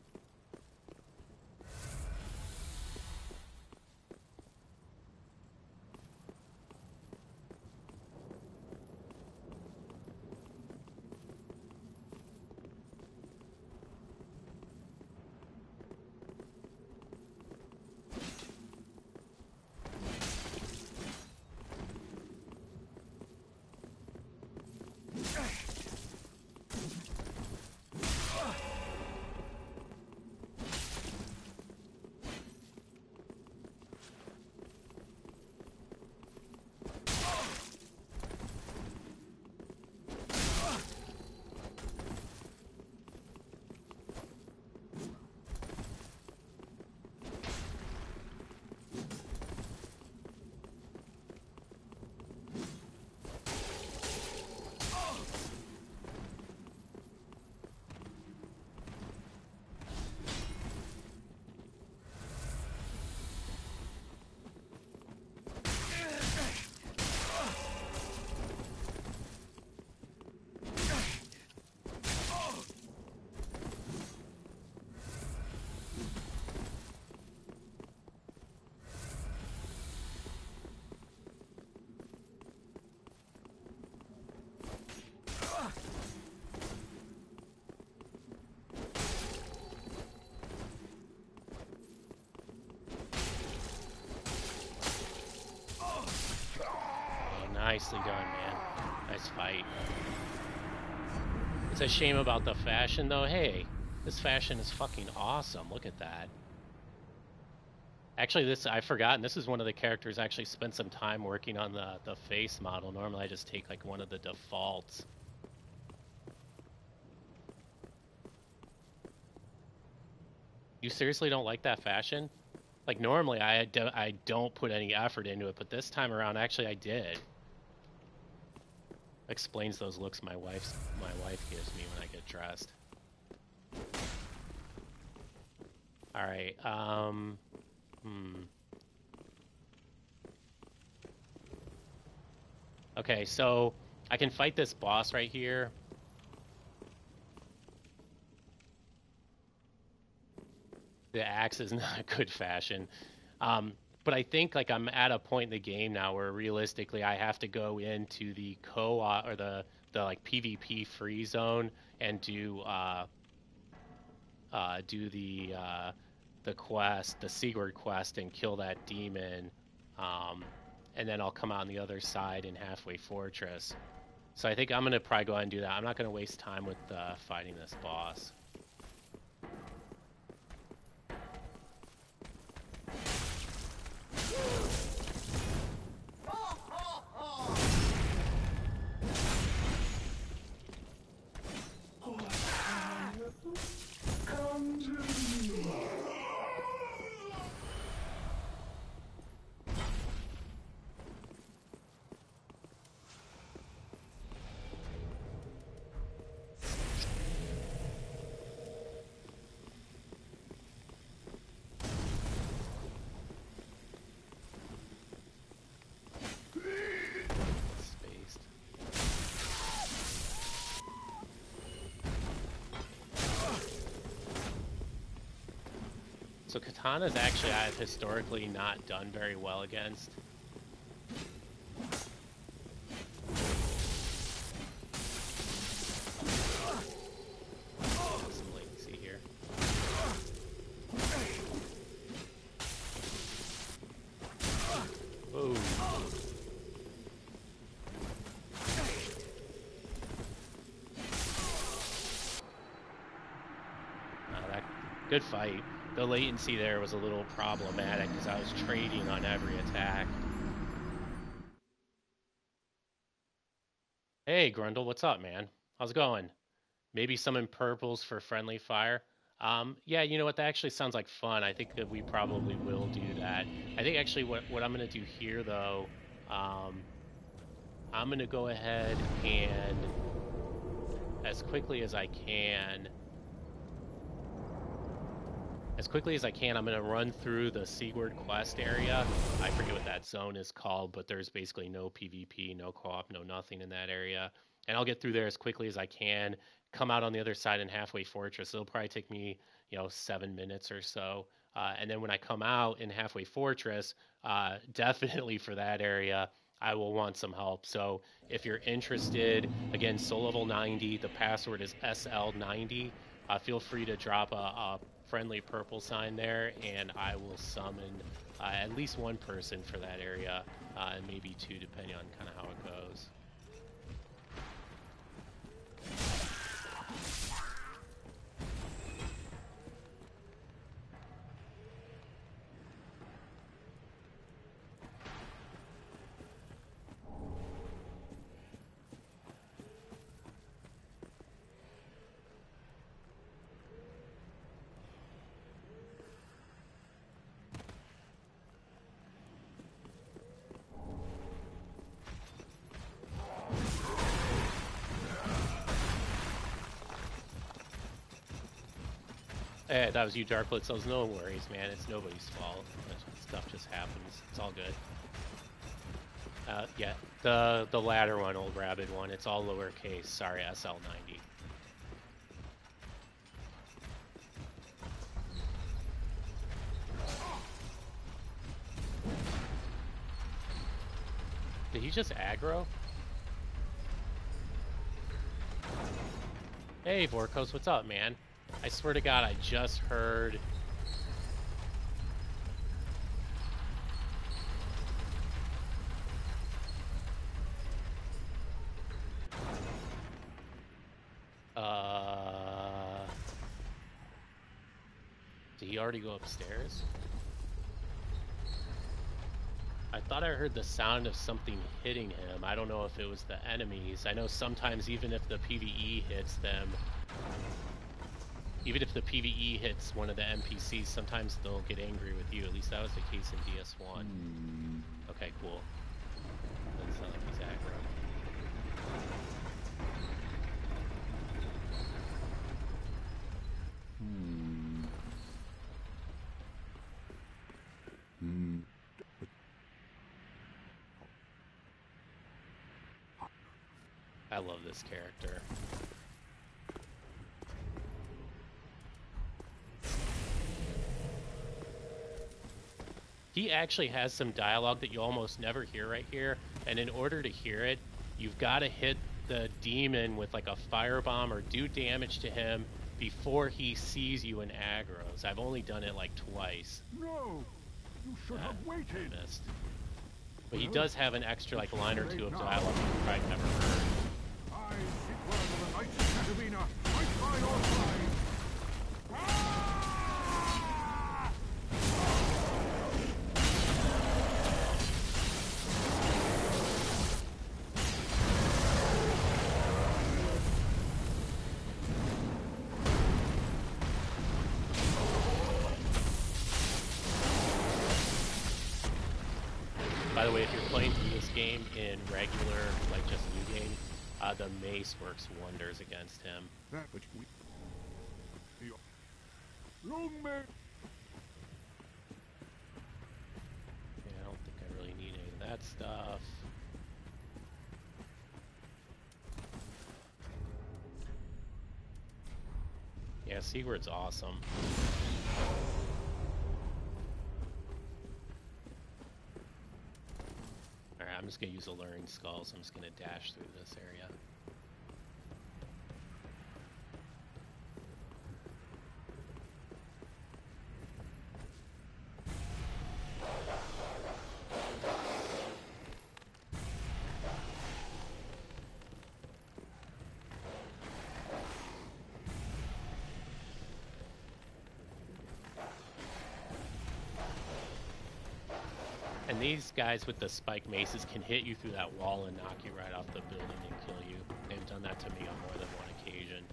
Nicely done, man. Nice fight. It's a shame about the fashion, though. Hey, this fashion is fucking awesome. Look at that. Actually, this I've forgotten. This is one of the characters I actually spent some time working on the face model. Normally, I just take like one of the defaults. You seriously don't like that fashion? Like normally, I don't put any effort into it, but this time around, actually, I did. Explains those looks my wife gives me when I get dressed. All right. Okay, so I can fight this boss right here. The axe is not a good fashion. But I think like I'm at a point in the game now where realistically I have to go into the co-op or the like PvP free zone and do the quest, the Sigurd quest, and kill that demon. And then I'll come out on the other side in Halfway Fortress. So I think I'm gonna probably go ahead and do that. I'm not gonna waste time with fighting this boss. So katanas actually I've historically not done very well against. Got some latency here. Whoa. Good fight. The latency there was a little problematic because I was trading on every attack. Hey, Grundle, what's up, man? How's it going? Maybe summon purples for friendly fire. Yeah, you know what? That actually sounds like fun. I think that we probably will do that. I think actually what I'm going to do here, though, I'm going to go ahead and, as quickly as I can, I'm going to run through the Sigurd quest area. I forget what that zone is called, but there's basically no PvP, no co-op, no nothing in that area. And I'll get through there as quickly as I can, come out on the other side in Halfway Fortress. It'll probably take me, 7 minutes or so. And then when I come out in Halfway Fortress, definitely for that area, I will want some help. So if you're interested, again, soul level 90, the password is SL90. Feel free to drop a friendly purple sign there, and I will summon at least one person for that area, and maybe two, depending on kind of how it goes. Hey, that was you, Darkblitz. Those no worries, man. It's nobody's fault. Stuff just happens. It's all good. Yeah, the latter one, Old Rabid one, it's all lowercase. Sorry, SL90. Did he just aggro? Hey, Vorkos, what's up, man? I swear to God, I just heard... he already go upstairs? I thought I heard the sound of something hitting him. I don't know if it was the enemies. I know sometimes even if the PvE hits them, even if the PvE hits one of the NPCs, sometimes they'll get angry with you. At least that was the case in DS1. Okay, cool. Doesn't sound like he's aggro. I love this character. He actually has some dialogue that you almost never hear right here, and in order to hear it, you've got to hit the demon with like a firebomb or do damage to him before he sees you and aggroes. I've only done it like twice. No, you should have waited. I missed. But he does have an extra like line or two of dialogue you've probably never heard. I seek word of the knights of Katarina. Fight by your side. By the way, if you're playing through this game in regular, like just new game, the mace works wonders against him. That which we... Long may... Yeah, I don't think I really need any of that stuff. Yeah, Sigurd's awesome. Alright, I'm just gonna use Alluring Skulls. I'm just gonna dash through this area. And these guys with the spike maces can hit you through that wall and knock you right off the building and kill you. They've done that to me on more than one occasion.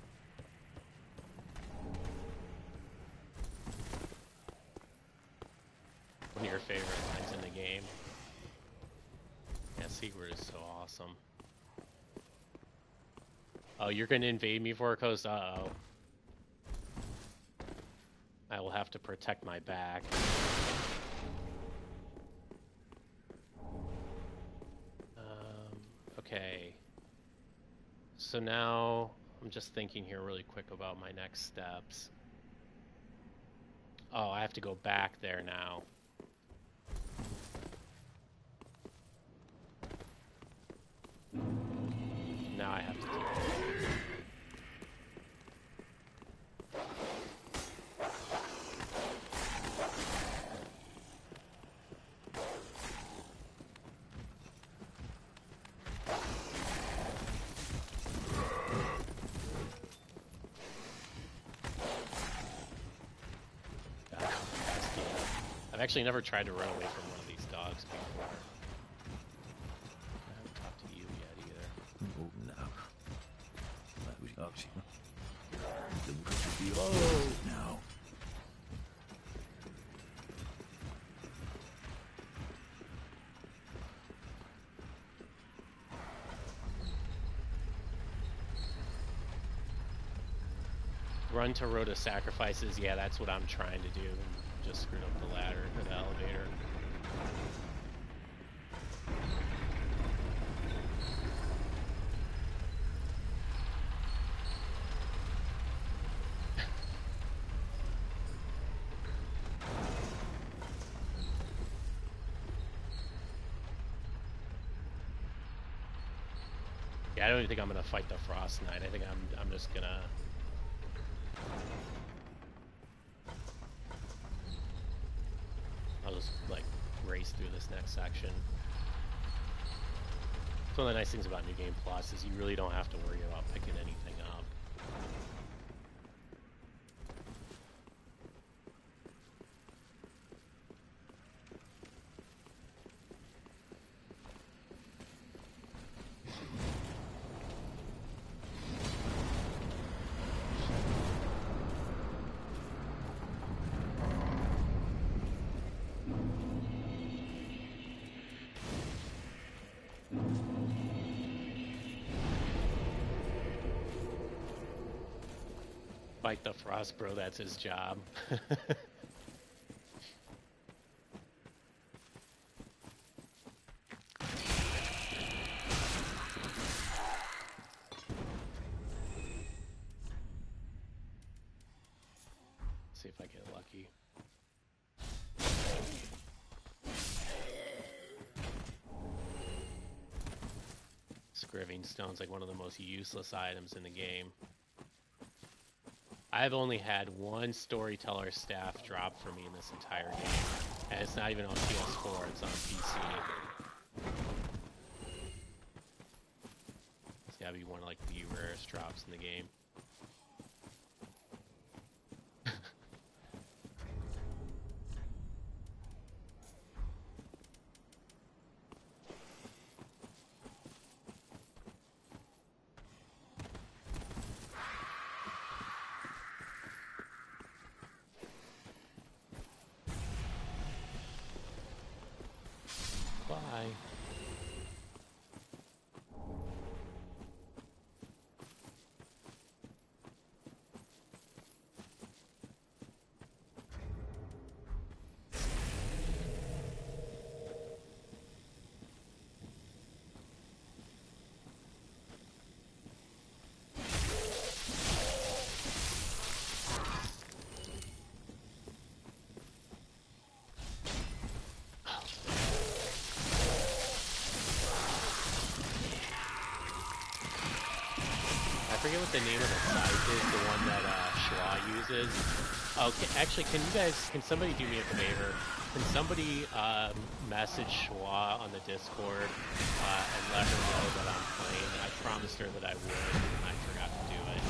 One of your favorite lines in the game. Yeah, Sigurd is so awesome. Oh, you're gonna invade me, Vorkos? Uh-oh. I will have to protect my back. Okay, so now I'm just thinking here really quick about my next steps. Oh, I have to go back there now. Now I have to keep going. I've actually never tried to run away from one of these dogs before. I haven't talked to you yet either. Oh, no. Oh, no. Run to Road of Sacrifices, yeah, that's what I'm trying to do. Just screwed up the ladder or the elevator. Yeah, I don't even think I'm gonna fight the Frost Knight. I think I'm just gonna. I'll just like race through this next section. It's one of the nice things about New Game Plus is you really don't have to worry about picking anything up. Fight the Frost Bro, that's his job. See if I get lucky. Scriving Stone's like one of the most useless items in the game. I've only had one storyteller staff drop for me in this entire game. And it's not even on PS4, it's on PC. It's gotta be one of like the rarest drops in the game. Bye. I forget what the name of the scythe is, the one that Schwa uses. Oh, actually, can somebody do me a favor? Can somebody message Schwa on the Discord and let her know that I'm playing? I promised her that I would, and I forgot to do it.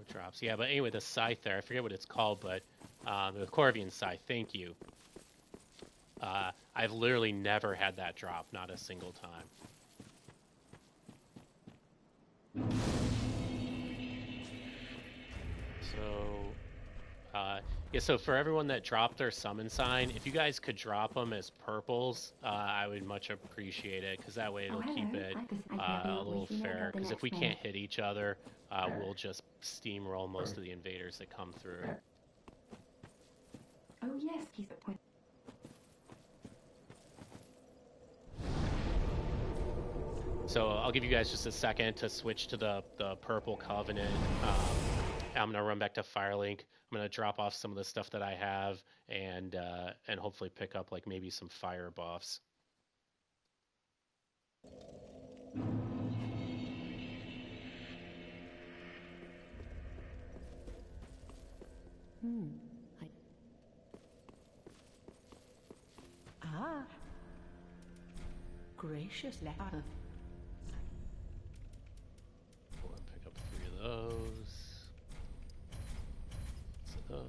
Drops. Yeah, but anyway, the scythe there, I forget what it's called, but the Corvian scythe, thank you. I've literally never had that drop, not a single time. So, yeah, so for everyone that dropped their summon sign, if you guys could drop them as purples, I would much appreciate it, because that way it'll keep it a little fair, because if we can't hit each other, we'll just steamroll most of the invaders that come through. Oh yes, he's the point. So I'll give you guys just a second to switch to the purple covenant. I'm gonna run back to Firelink. I'm gonna drop off some of the stuff that I have, and hopefully pick up like maybe some fire buffs. Gracious letter. Go and pick up 3 of those. Those.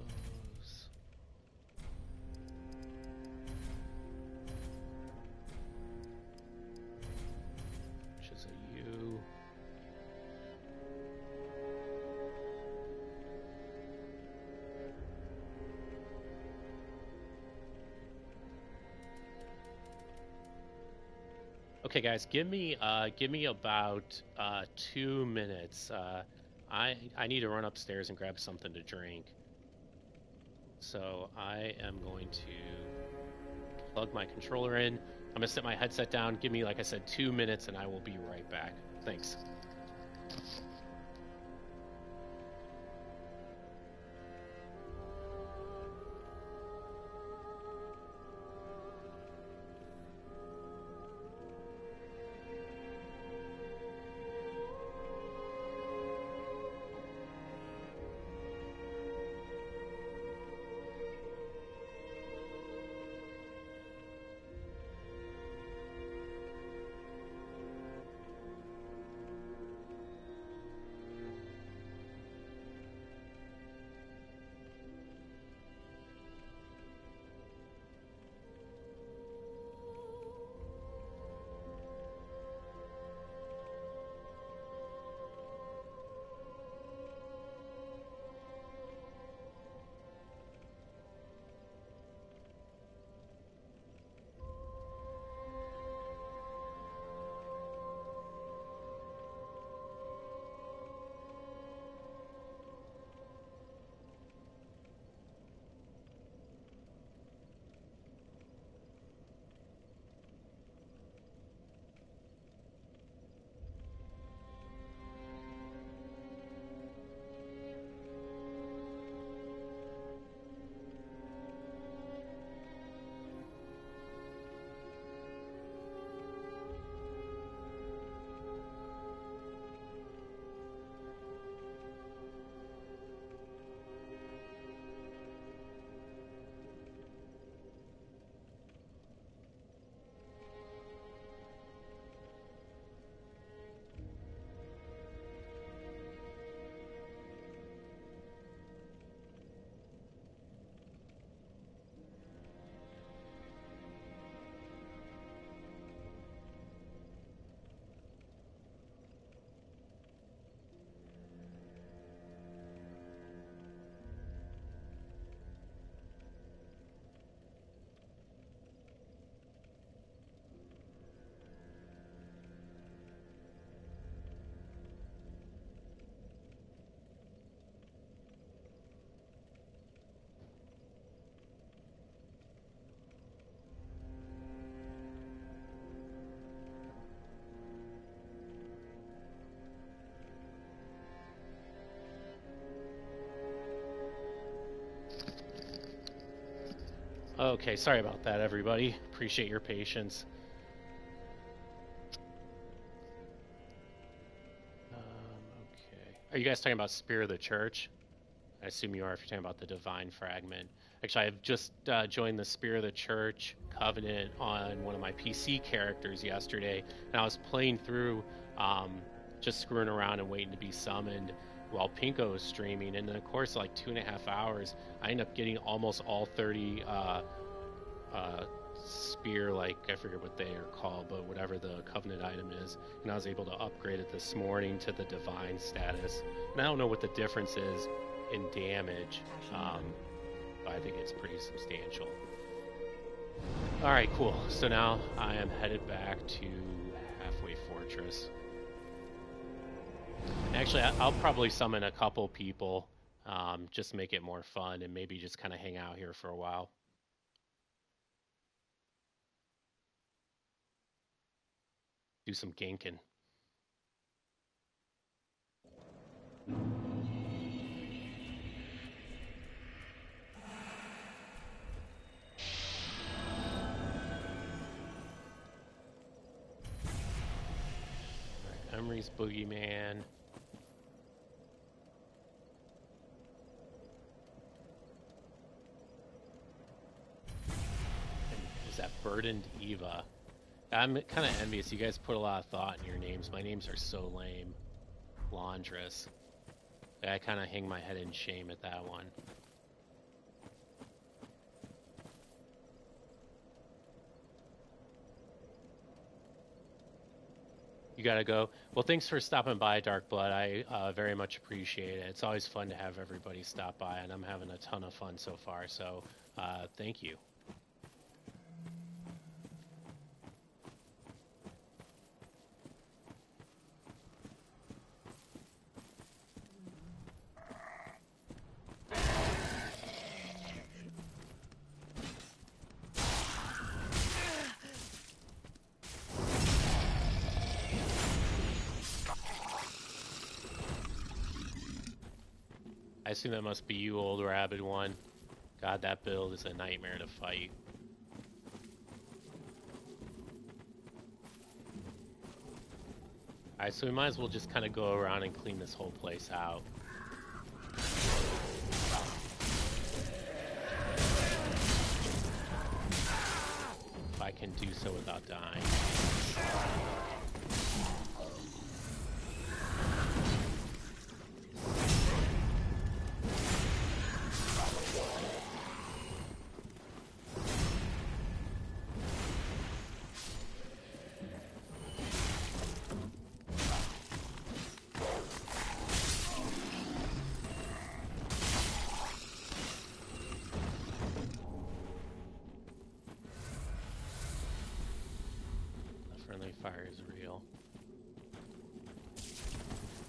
Which is a U. Okay, guys, give me about 2 minutes. I need to run upstairs and grab something to drink. So I am going to plug my controller in. I'm gonna set my headset down. Give me, like I said, 2 minutes, and I will be right back. Thanks. Okay, sorry about that, everybody. Appreciate your patience. Okay. Are you guys talking about Spear of the Church? I assume you are if you're talking about the Divine Fragment. Actually, I've just joined the Spear of the Church Covenant on one of my PC characters yesterday, and I was playing through, just screwing around and waiting to be summoned while Pinko was streaming, and in the course of like 2.5 hours, I ended up getting almost all 30 spear, like I forget what they are called, but whatever the covenant item is, and I was able to upgrade it this morning to the divine status. And I don't know what the difference is in damage, but I think it's pretty substantial. All right, cool. So now I am headed back to Halfway Fortress. Actually, I'll probably summon a couple people, just make it more fun, and maybe just kind of hang out here for a while. Do some ganking. Right, Emery's Boogeyman. Is that Burdened Eva? I'm kind of envious. You guys put a lot of thought in your names. My names are so lame. Laundress. I kind of hang my head in shame at that one. You gotta go. Well, thanks for stopping by, Dark Blood. I very much appreciate it. It's always fun to have everybody stop by, and I'm having a ton of fun so far, so thank you. I assume that must be you, old rabid one. God, that build is a nightmare to fight. Alright, so we might as well just kind of go around and clean this whole place out. If I can do so without dying. Fire is real.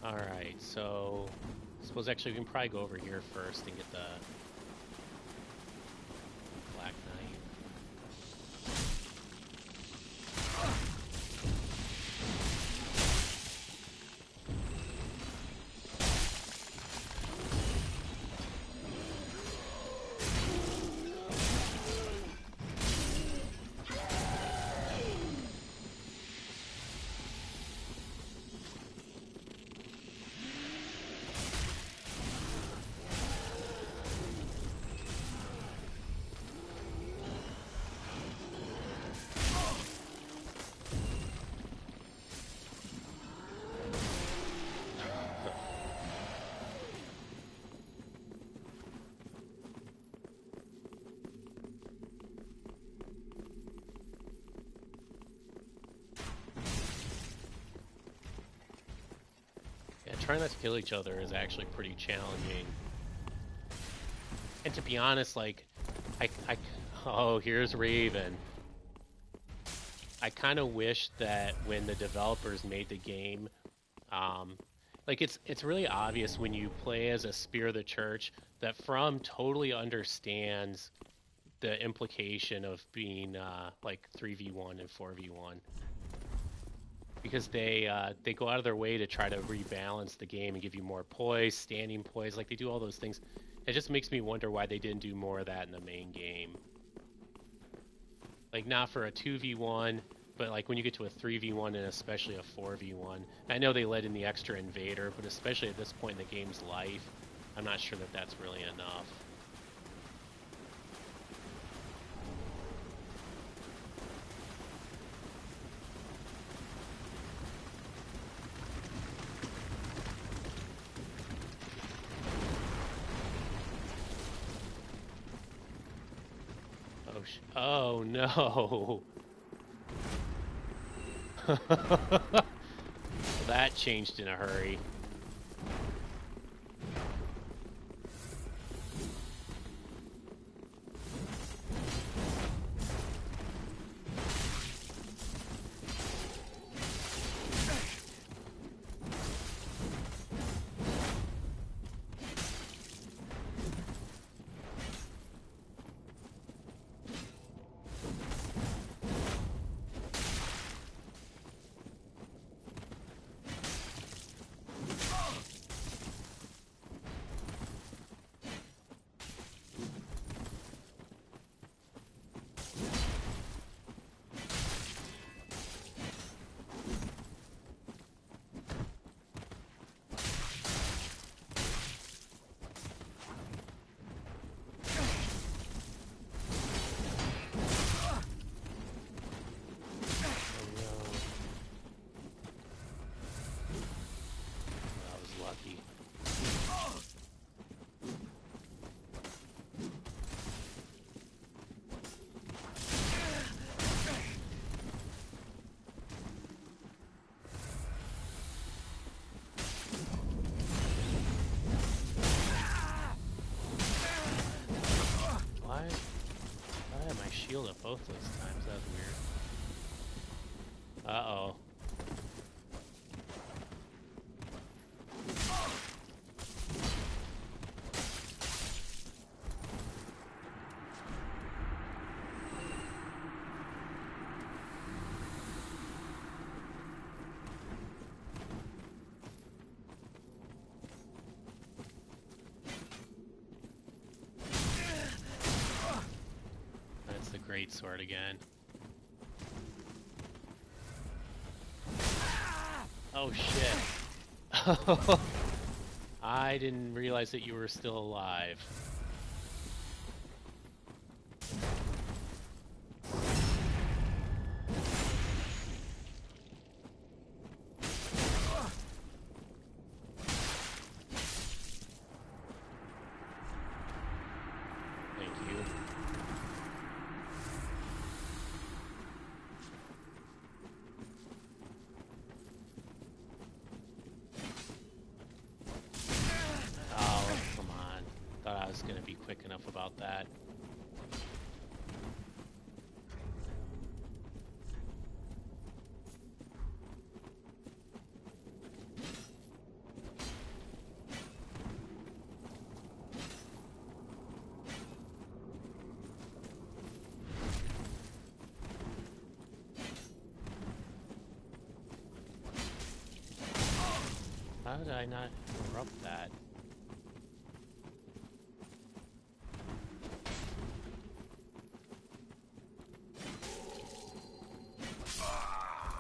Alright, so I suppose actually we can probably go over here first and get the Black Knight. Trying not to kill each other is actually pretty challenging. And to be honest, like, oh, here's Raven. I kind of wish that when the developers made the game, like it's really obvious when you play as a Spear of the Church that From totally understands the implication of being like 3v1 and 4v1. Because they go out of their way to try to rebalance the game and give you more poise, standing poise, like they do all those things. It just makes me wonder why they didn't do more of that in the main game. Like not for a 2v1, but like when you get to a 3v1 and especially a 4v1. I know they let in the extra invader, but especially at this point in the game's life, I'm not sure that that's really enough. Oh no. That changed in a hurry. Shield at both those times. That was weird. Uh-oh. That's the great sword again. Oh shit. I didn't realize that you were still alive. Thank you. Oh, come on. Thought I was gonna be quick enough about that. How did I not interrupt that?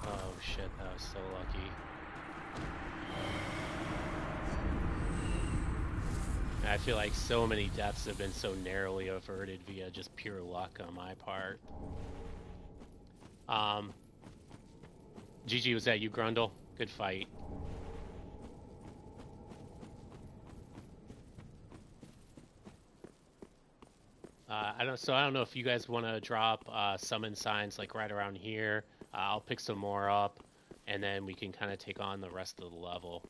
Oh shit, that was so lucky. And I feel like so many deaths have been so narrowly averted via just pure luck on my part. GG, was that you, Grundle? Good fight. I don't know if you guys want to drop summon signs like right around here. I'll pick some more up, and then we can kind of take on the rest of the level.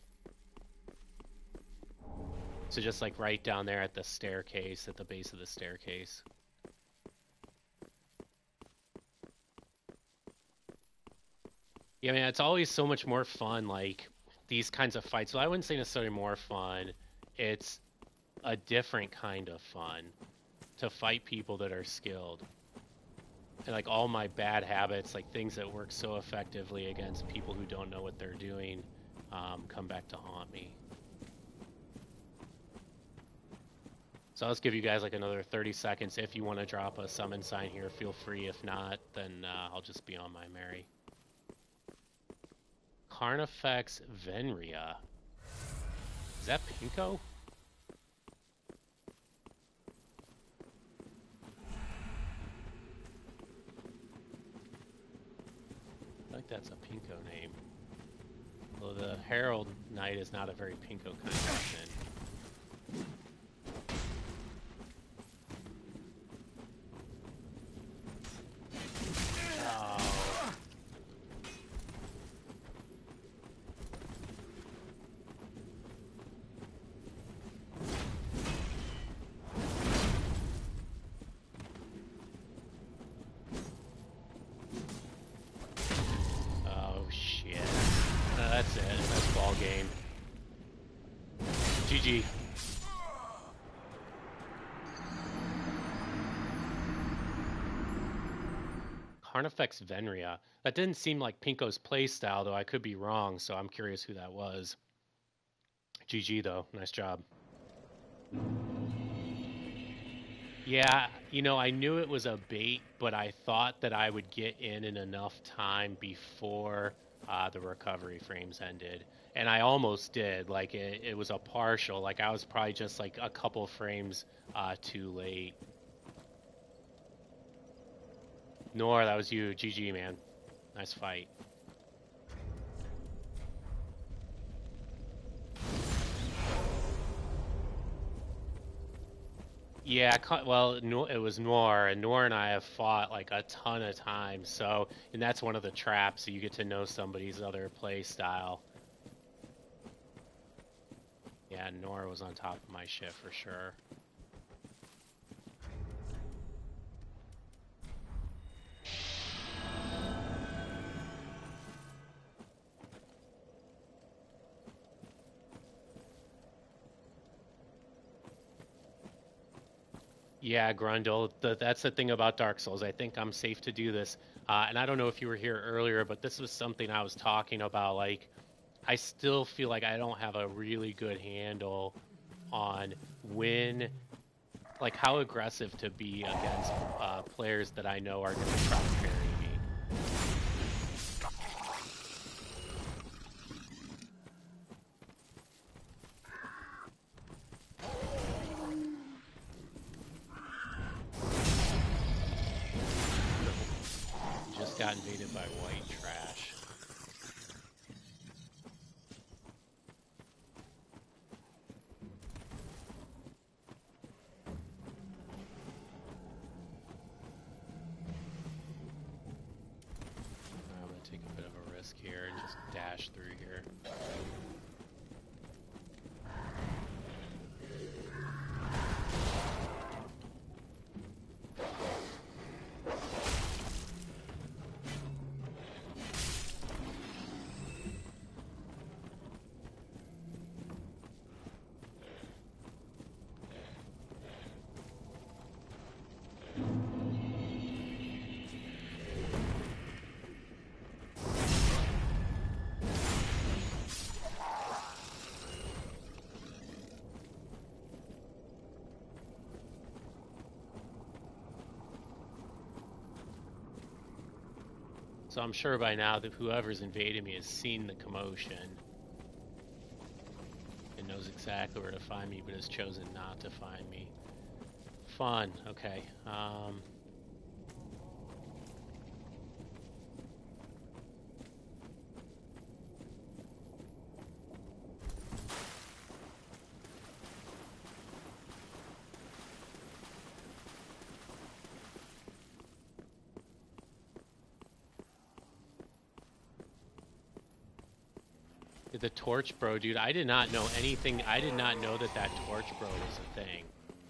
So just like right down there at the staircase, at the base of the staircase. Yeah, man, it's always so much more fun, like these kinds of fights. Well, I wouldn't say necessarily more fun. It's a different kind of fun to fight people that are skilled. And like all my bad habits, like things that work so effectively against people who don't know what they're doing, come back to haunt me. So let's give you guys like another 30 seconds. If you want to drop a summon sign here, feel free. If not, then I'll just be on my merry. Carnifex Venria. Is that Pinko? I think that's a Pinko name. Well, the Herald Knight is not a very Pinko kind of person. That's it. That's ball game. GG. Carnifex Venria. That didn't seem like Pinko's playstyle, though I could be wrong, so I'm curious who that was. GG, though. Nice job. Yeah, you know, I knew it was a bait, but I thought that I would get in enough time before the recovery frames ended. And I almost did. Like, it was a partial. Like, I was probably just, like, a couple frames too late. Nor, that was you. GG, man. Nice fight. Yeah, well, it was Noir, and Noir and I have fought like a ton of times. So, and that's one of the traps. So you get to know somebody's other play style. Yeah, Noir was on top of my shit for sure. Yeah, Grundle, that's the thing about Dark Souls. I think I'm safe to do this. And I don't know if you were here earlier, but this was something I was talking about. Like, I still feel like I don't have a really good handle on when, like, how aggressive to be against players that I know are going to try to parry me. Just got invaded by white trash. I'm going to take a bit of a risk here and just dash through here. So I'm sure by now that whoever's invaded me has seen the commotion and knows exactly where to find me, but has chosen not to find me. Fun. Okay. The torch bro, dude, I did not know anything. I did not know that torch bro was a thing.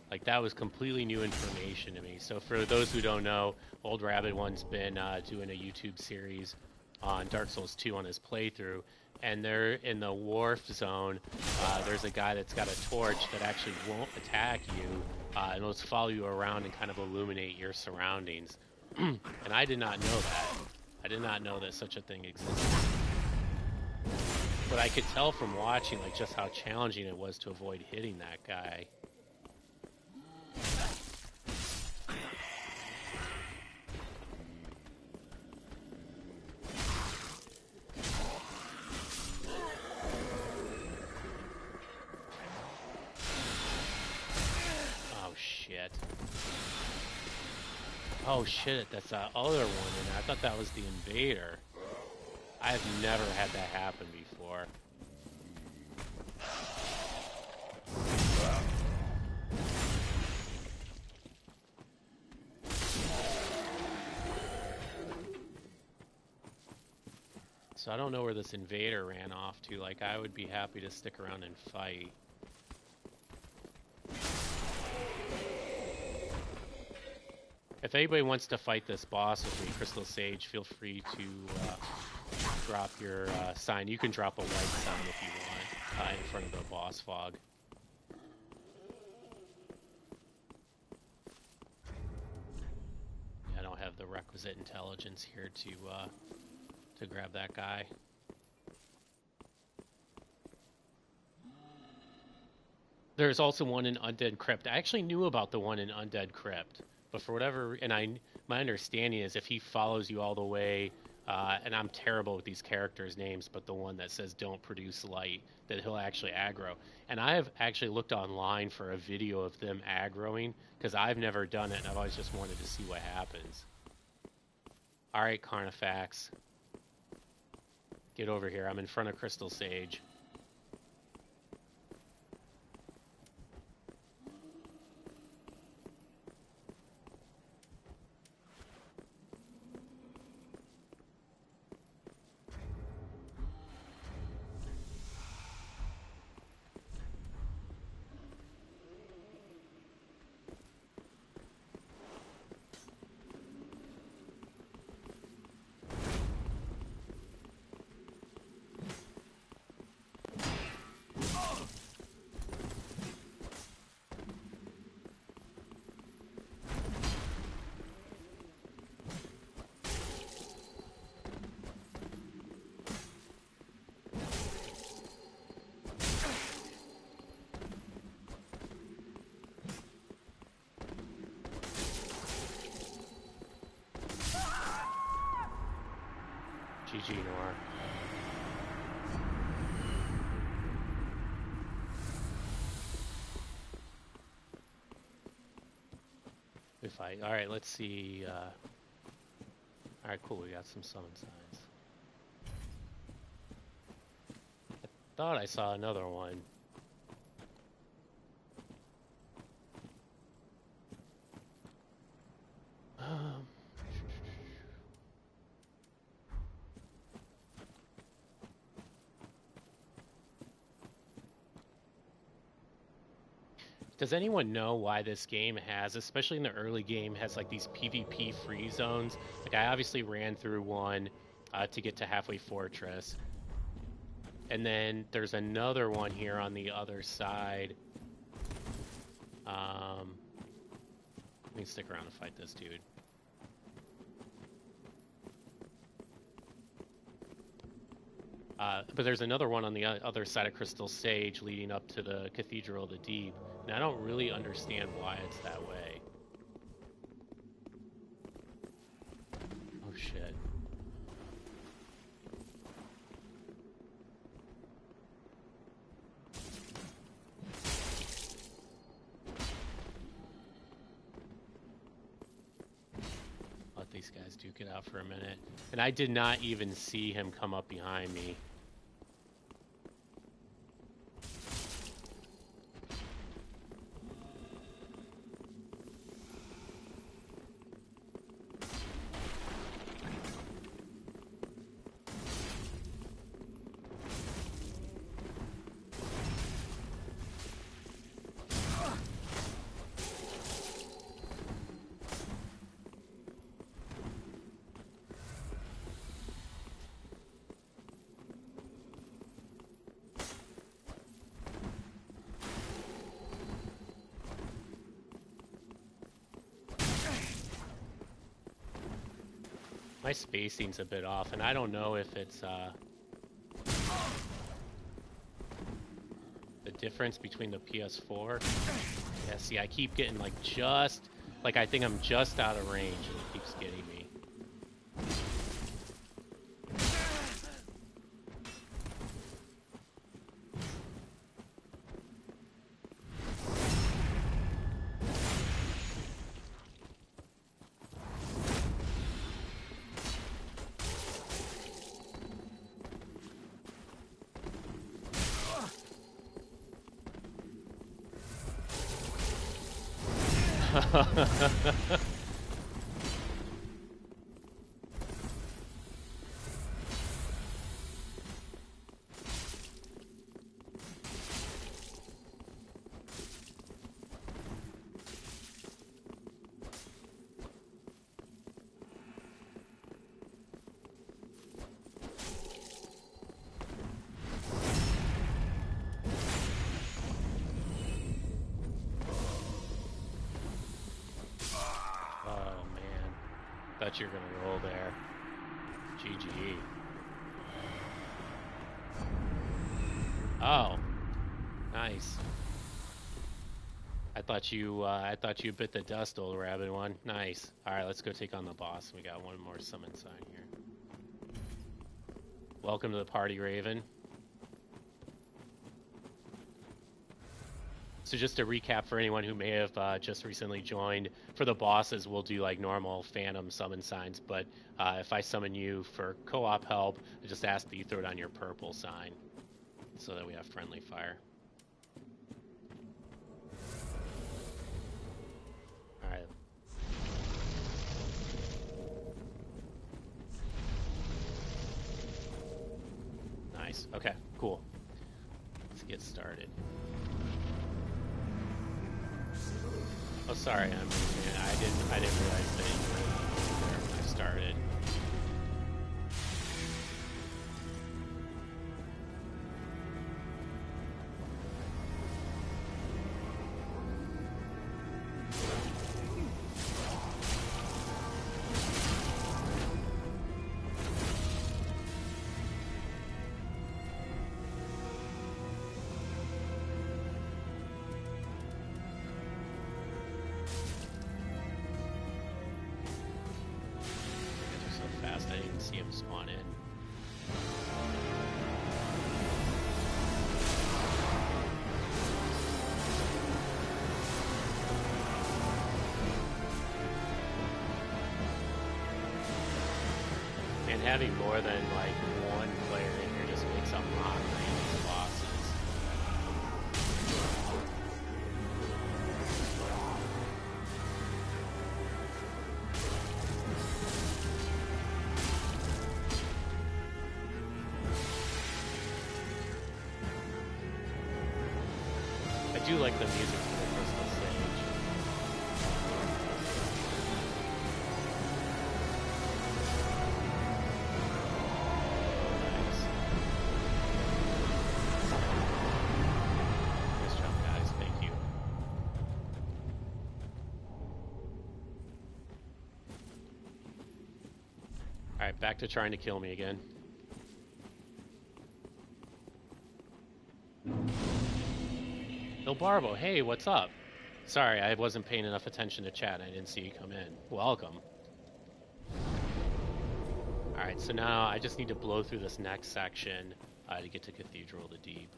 Like, that was completely new information to me. So for those who don't know, Old Rabbit One's been doing a YouTube series on Dark Souls 2 on his playthrough, and they're in the wharf zone. There's a guy that's got a torch that actually won't attack you, and will just follow you around and kind of illuminate your surroundings. And I did not know that. I did not know that such a thing existed. But I could tell from watching, like, just how challenging it was to avoid hitting that guy. Oh shit, that's that other one in there. I thought that was the invader. I've never had that happen before. So I don't know where this invader ran off to. Like, I would be happy to stick around and fight. If anybody wants to fight this boss with me, Crystal Sage, feel free to drop your sign. You can drop a white sign if you want in front of the boss fog. Yeah, I don't have the requisite intelligence here to grab that guy. There's also one in Undead Crypt. I actually knew about the one in Undead Crypt, but for whatever, and my understanding is if he follows you all the way, and I'm terrible with these characters' names, but the one that says don't produce light, that he'll actually aggro. And I have actually looked online for a video of them aggroing, because I've never done it, and I've always just wanted to see what happens. Alright, Carnifax. Get over here. I'm in front of Crystal Sage. GG, Noir. Good fight. Alright, let's see. Alright, cool. We got some summon signs. I thought I saw another one. Does anyone know why this game has, especially in the early game, has like these PvP free zones? Like I obviously ran through one to get to Halfway Fortress. And then there's another one here on the other side. Let me stick around to fight this dude. But there's another one on the other side of Crystal Sage leading up to the Cathedral of the Deep. And I don't really understand why it's that way. Oh shit. Let these guys duke it out for a minute. And I did not even see him come up behind me. My spacing's a bit off, and I don't know if it's the difference between the PS4. Yeah, see, I keep getting like just, like I think I'm just out of range, and it keeps getting me. Thought you were gonna roll there. GG. Oh, nice. I thought you bit the dust, old rabbit one. Nice. All right, let's go take on the boss. We got one more summon sign here. Welcome to the party, Raven. So just to recap for anyone who may have just recently joined, for the bosses we'll do like normal phantom summon signs, but if I summon you for co-op help, I just ask that you throw down your purple sign so that we have friendly fire. Alright. Nice. Okay, cool. Let's get started. Oh, sorry, I didn't realize that you were there when I started. See him spawn in. And having more than like one player in here just makes up mockery of these bosses. I do like the music for the crystal stage. Nice. Nice job, guys. Thank you. Alright, back to trying to kill me again. Il Barbo, hey, what's up? Sorry, I wasn't paying enough attention to chat. I didn't see you come in. Welcome. Alright, so now I just need to blow through this next section to get to Cathedral of the Deep.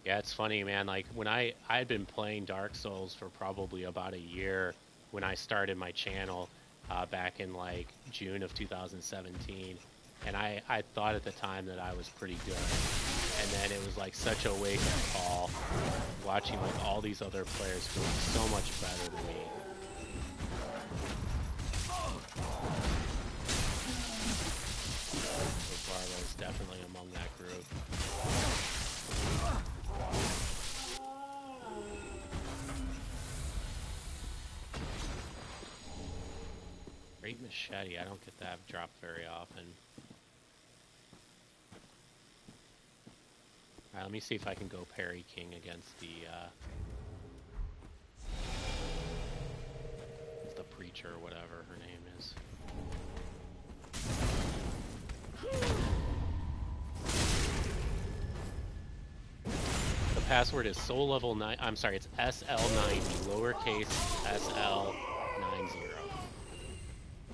Yeah, it's funny, man. Like, when I had been playing Dark Souls for probably about a year when I started my channel back in, like, June of 2017. And I thought at the time that I was pretty good. And then it was, like, such a wake-up call watching, like, all these other players who were so much better than me. So Barlow is definitely among that group. Great machete, I don't get that drop very often. Alright, let me see if I can go Parry King against the preacher or whatever her name is. The password is soul level 9. I'm sorry, it's SL90, lowercase SL90.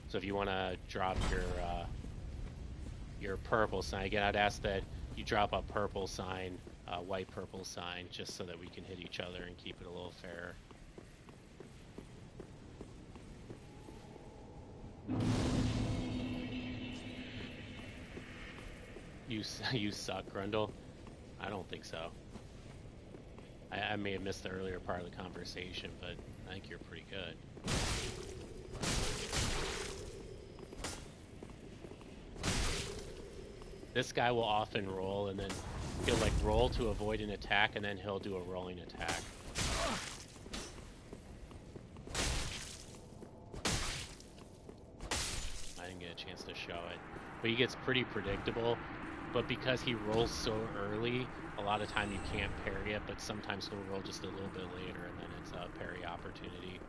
So if you want to drop your purple sign, again, I'd ask that you drop a purple sign, white purple sign, just so that we can hit each other and keep it a little fairer. You suck, Grundle? I don't think so. I may have missed the earlier part of the conversation, but I think you're pretty good. This guy will often roll, and then he'll like roll to avoid an attack, and then he'll do a rolling attack. I didn't get a chance to show it, but he gets pretty predictable. But because he rolls so early, a lot of time you can't parry it, but sometimes he'll roll just a little bit later, and then it's a parry opportunity.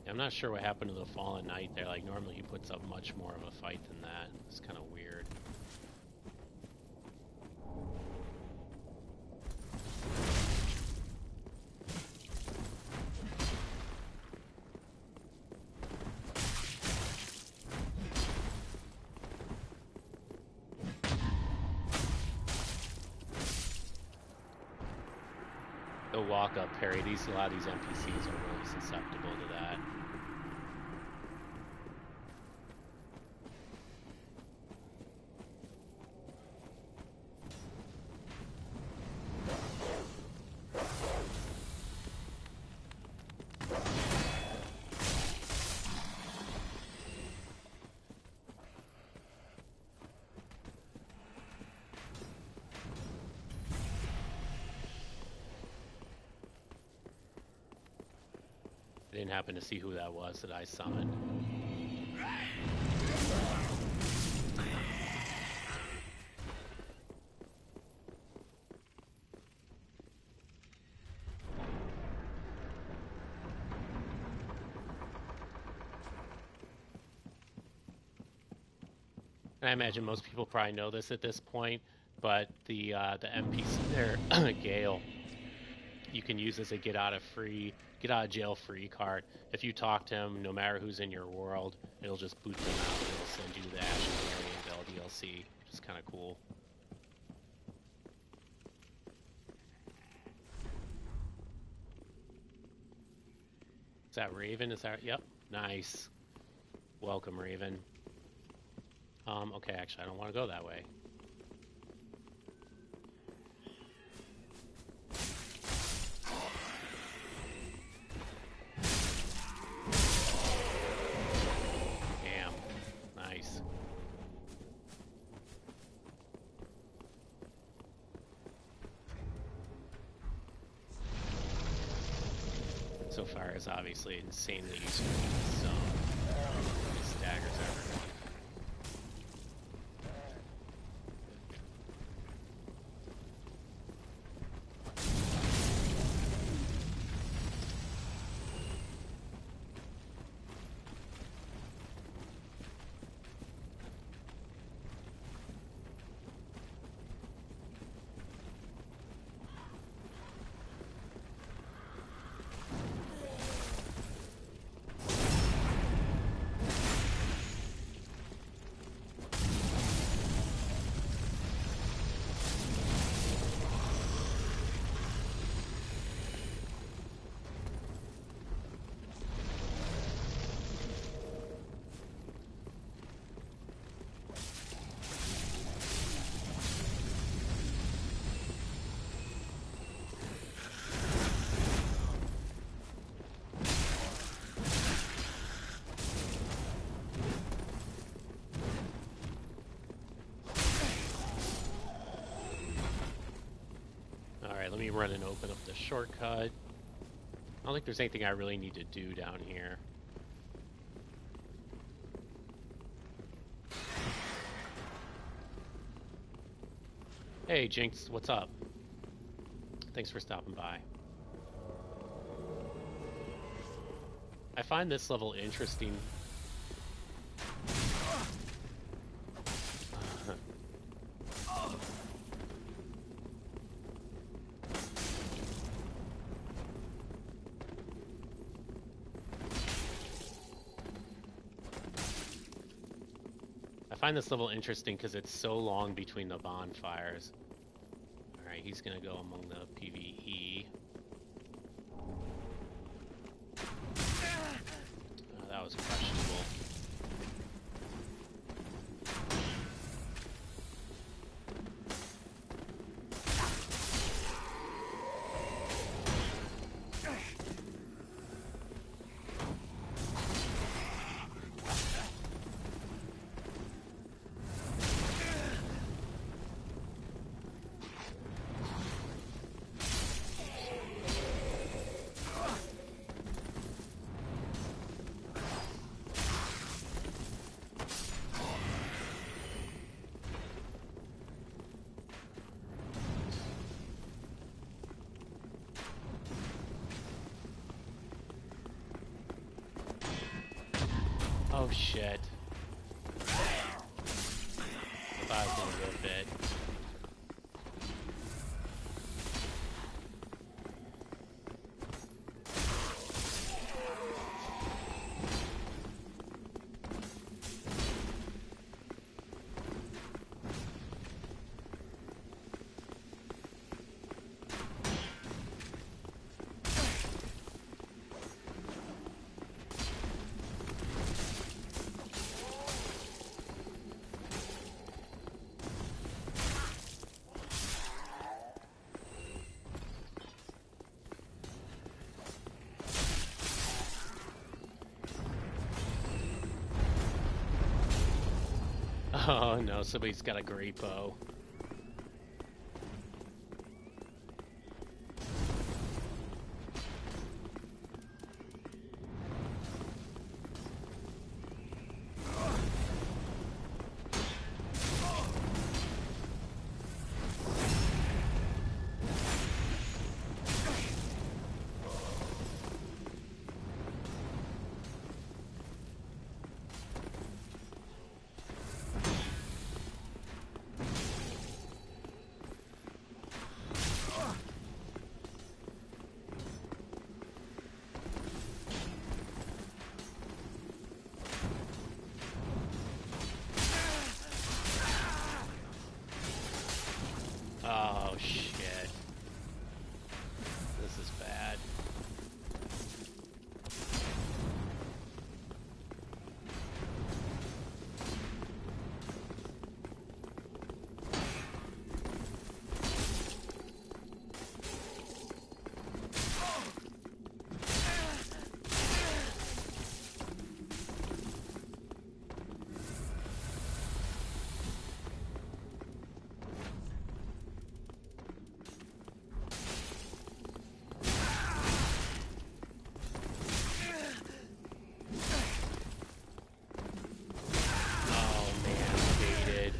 I'm not sure what happened to the Fallen Knight there. Like, normally he puts up much more of a fight than that. It's kind of weird. The walk-up parry. A lot of these NPCs are really susceptible to that. I didn't happen to see who that was that I summoned. And I imagine most people probably know this at this point, but the NPC there, Gale, you can use as a get out of jail free card. If you talk to him, no matter who's in your world, it'll just boot them out and it'll send you the Ashen Marion Bell DLC, which is kind of cool. Is that Raven? Is that, yep, nice. Welcome, Raven. Okay, actually, I don't want to go that way. Damn. Nice. So far is obviously insanely useful in this zone. These daggers everywhere. Let me run and open up the shortcut. I don't think there's anything I really need to do down here. Hey, Jinx, what's up? Thanks for stopping by. I find this level interesting. I find this level interesting because it's so long between the bonfires. Alright, he's gonna go among the PvE. Oh, that was questionable. Oh shit. I thought I was gonna go a bit. Oh no, somebody's got a great bow. Oh shit. This is bad. Oh man, baited.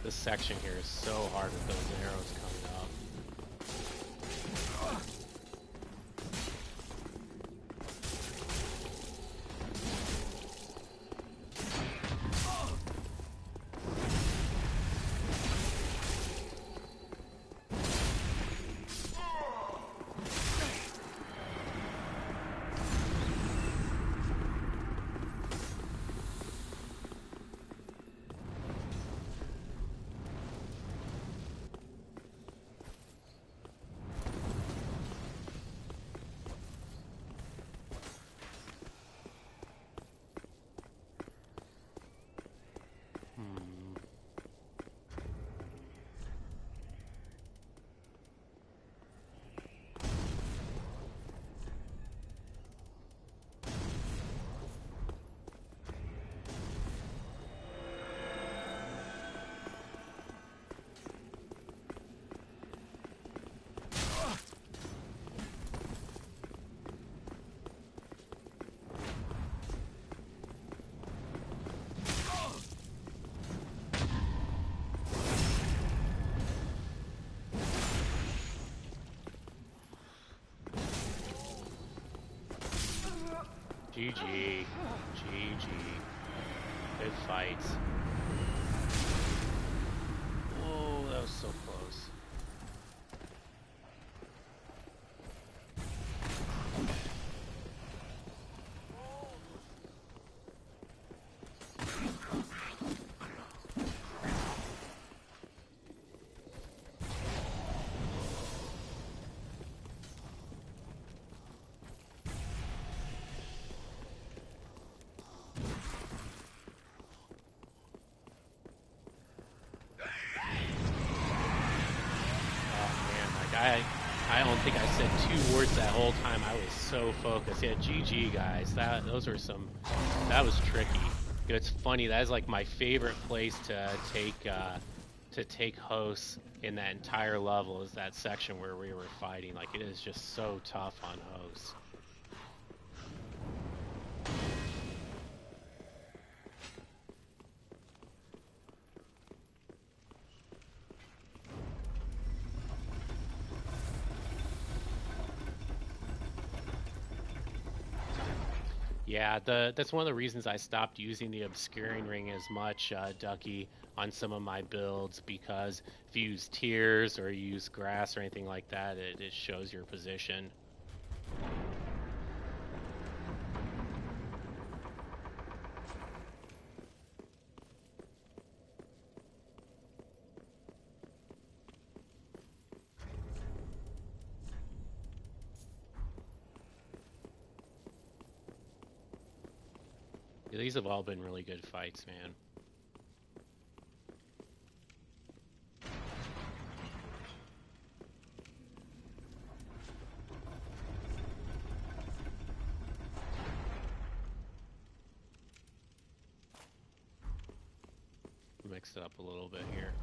This section here is so hard with those arrows coming up. GG. GG. Good fights. Whoa, that was so close. I don't think I said 2 words that whole time. I was so focused. Yeah, GG guys. That was tricky. It's funny. That is like my favorite place to take hosts in that entire level. Is that section where we were fighting. Like it is just so tough on hosts. Yeah, that's one of the reasons I stopped using the obscuring ring as much, Ducky, on some of my builds, because if you use tears or you use grass or anything like that, it shows your position. These have all been really good fights, man. Mix it up a little bit here.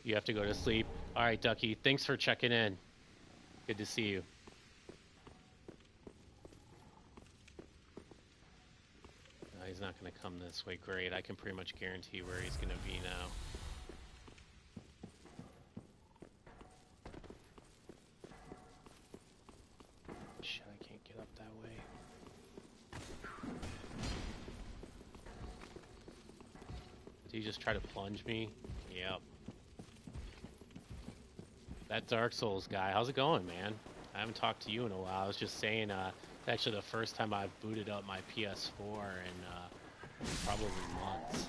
You have to go to sleep. All right, Ducky. Thanks for checking in. Good to see you. No, he's not going to come this way. Great. I can pretty much guarantee where he's going to be now. Shit, I can't get up that way. Did he just try to plunge me? Yep. That Dark Souls guy, how's it going, man? I haven't talked to you in a while. I was just saying, it's actually the first time I've booted up my PS4 in probably months.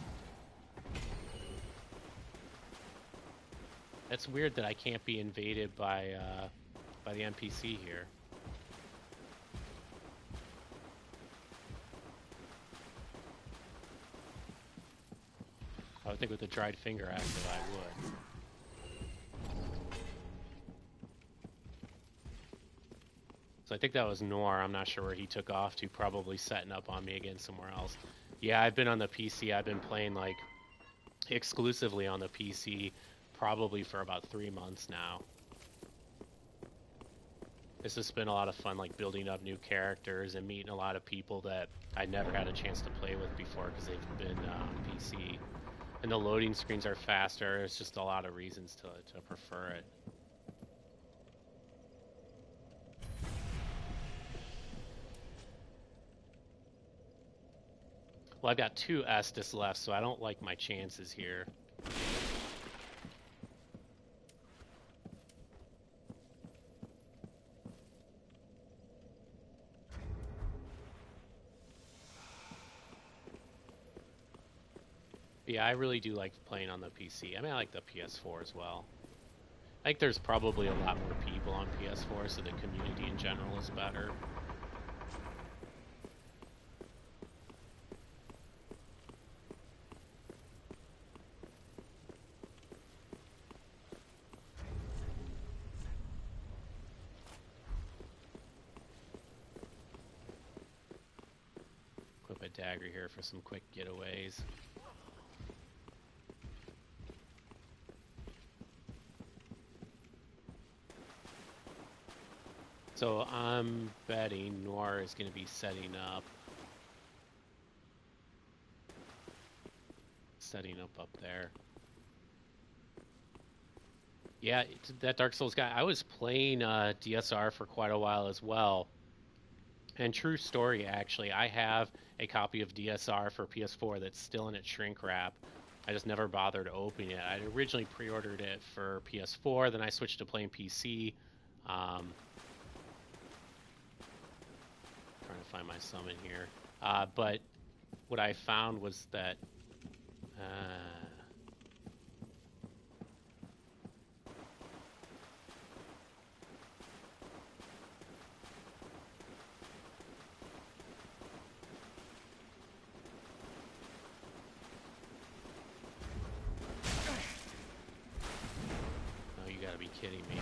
It's weird that I can't be invaded by the NPC here. I would think with the dried finger active I would. So I think that was Noir. I'm not sure where he took off to, probably setting up on me again somewhere else. Yeah, I've been on the PC. I've been playing like exclusively on the PC probably for about 3 months now. This has been a lot of fun, like building up new characters and meeting a lot of people that I never had a chance to play with before because they've been on PC. And the loading screens are faster. It's just a lot of reasons to prefer it. Well, I've got 2 Estus left, so I don't like my chances here. Yeah, I really do like playing on the PC. I mean, I like the PS4 as well. I think there's probably a lot more people on PS4, so the community in general is better. Equip a dagger here for some quick getaways. So I'm betting Noir is going to be setting up up there. Yeah, that Dark Souls guy. I was playing DSR for quite a while as well. And true story, actually, I have a copy of DSR for PS4 that's still in its shrink wrap. I just never bothered opening it. I originally pre-ordered it for PS4, then I switched to playing PC. Trying to find my summon here. But what I found was that oh, you gotta be kidding me.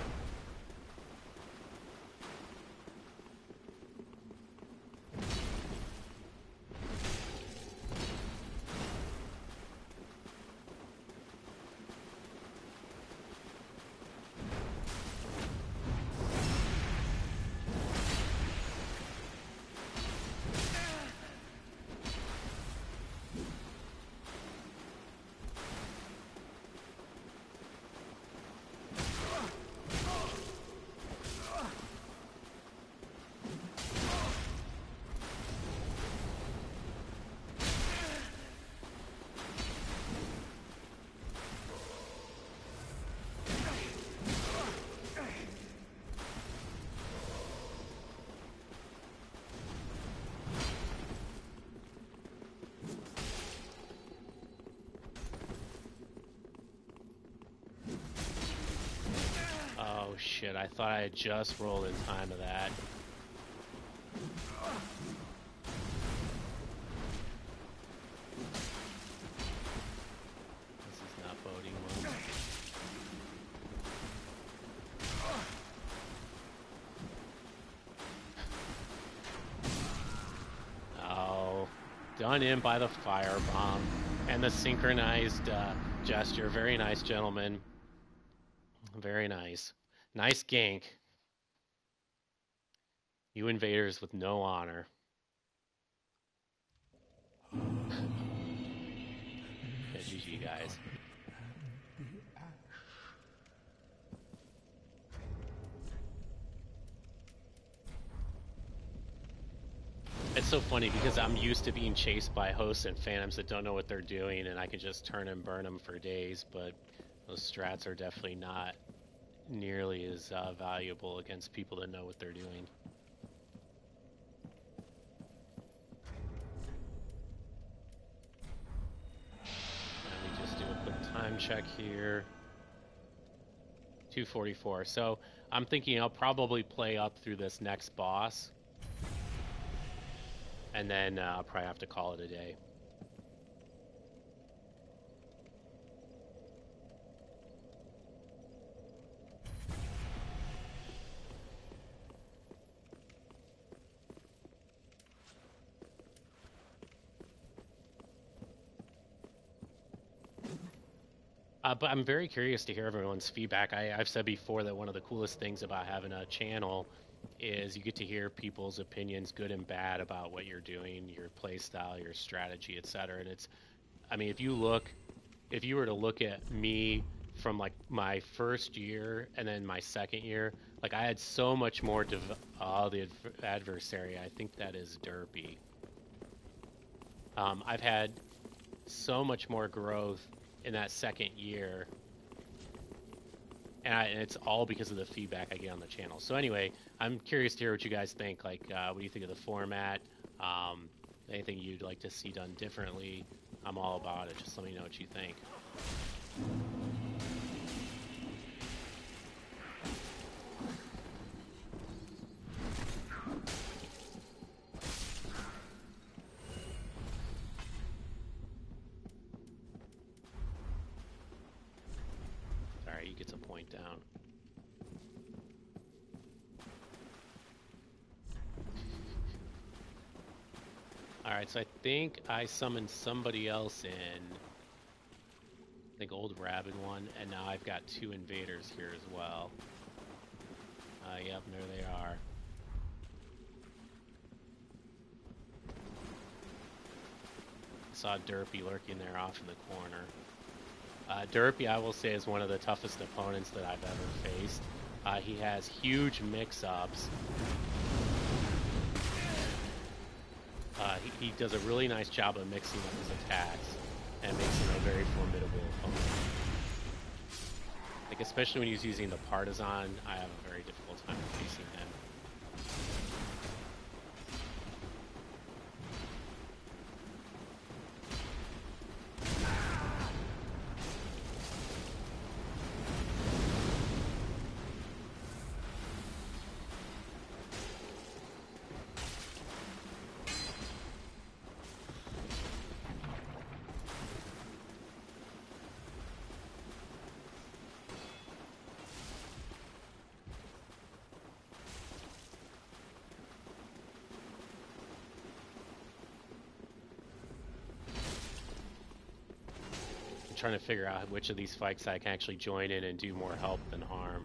Oh shit, I thought I had just rolled in time to that. This is not boding well. Oh, done in by the firebomb and the synchronized gesture. Very nice, gentlemen. Very nice. Nice gank. You invaders with no honor. Yeah, GG, guys. It's so funny because I'm used to being chased by hosts and phantoms that don't know what they're doing, and I can just turn and burn them for days, but those strats are definitely not nearly as valuable against people that know what they're doing. Let me just do a quick time check here. 2:44. So I'm thinking I'll probably play up through this next boss, and then I'll probably have to call it a day. But I'm very curious to hear everyone's feedback. I've said before that one of the coolest things about having a channel is you get to hear people's opinions, good and bad, about what you're doing, your play style, your strategy, etc. And it's, I mean, if you were to look at me from like my first year and then my second year, like I had so much more the adversary. I think that is derpy. I've had so much more growth in that second year, and it's all because of the feedback I get on the channel. So anyway, I'm curious to hear what you guys think. Like, what do you think of the format? Anything you'd like to see done differently? I'm all about it. Just let me know what you think. Alright, he gets a point down. Alright, so I think I summoned somebody else in. I think Old Rabid one, and now I've got 2 invaders here as well. Yep, there they are. Saw Derpy lurking there off in the corner. Derpy, I will say, is one of the toughest opponents that I've ever faced. He has huge mix-ups. He does a really nice job of mixing up his attacks and makes him a very formidable opponent. Like, especially when he's using the Partisan, I have a very difficult time facing him. Trying to figure out which of these fights I can actually join in and do more help than harm.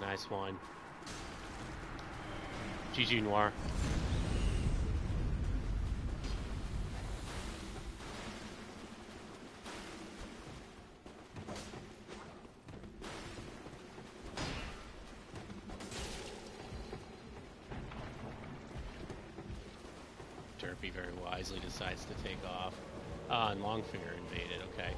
Nice one. GG Noir. Derpy very wisely decides to take off. And Longfinger invaded, okay.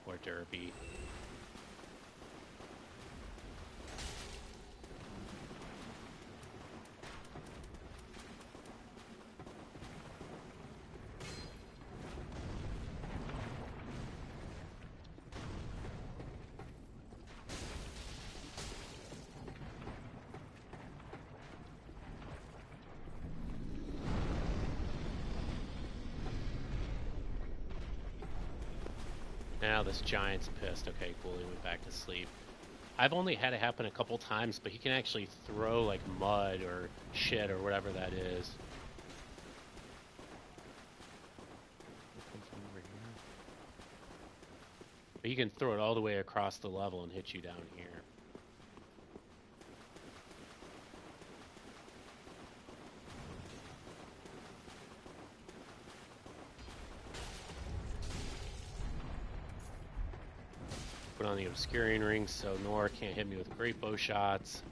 Poor Derpy. Now this giant's pissed. Okay, cool, he went back to sleep. I've only had it happen a couple times, but he can actually throw like mud or shit or whatever that is. But he can throw it all the way across the level and hit you down here. Put on the obscuring ring so Nor can't hit me with great bow shots.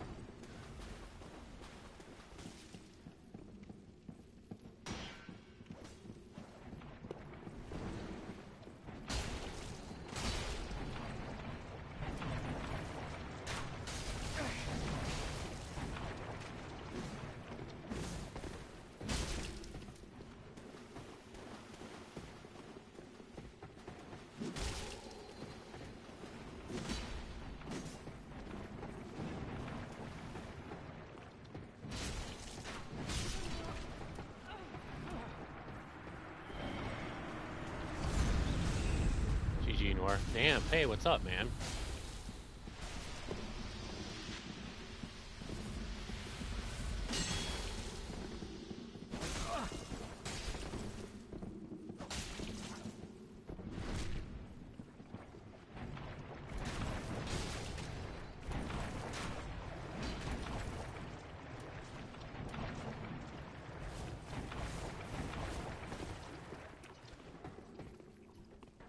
Nor. Damn, hey, what's up, man?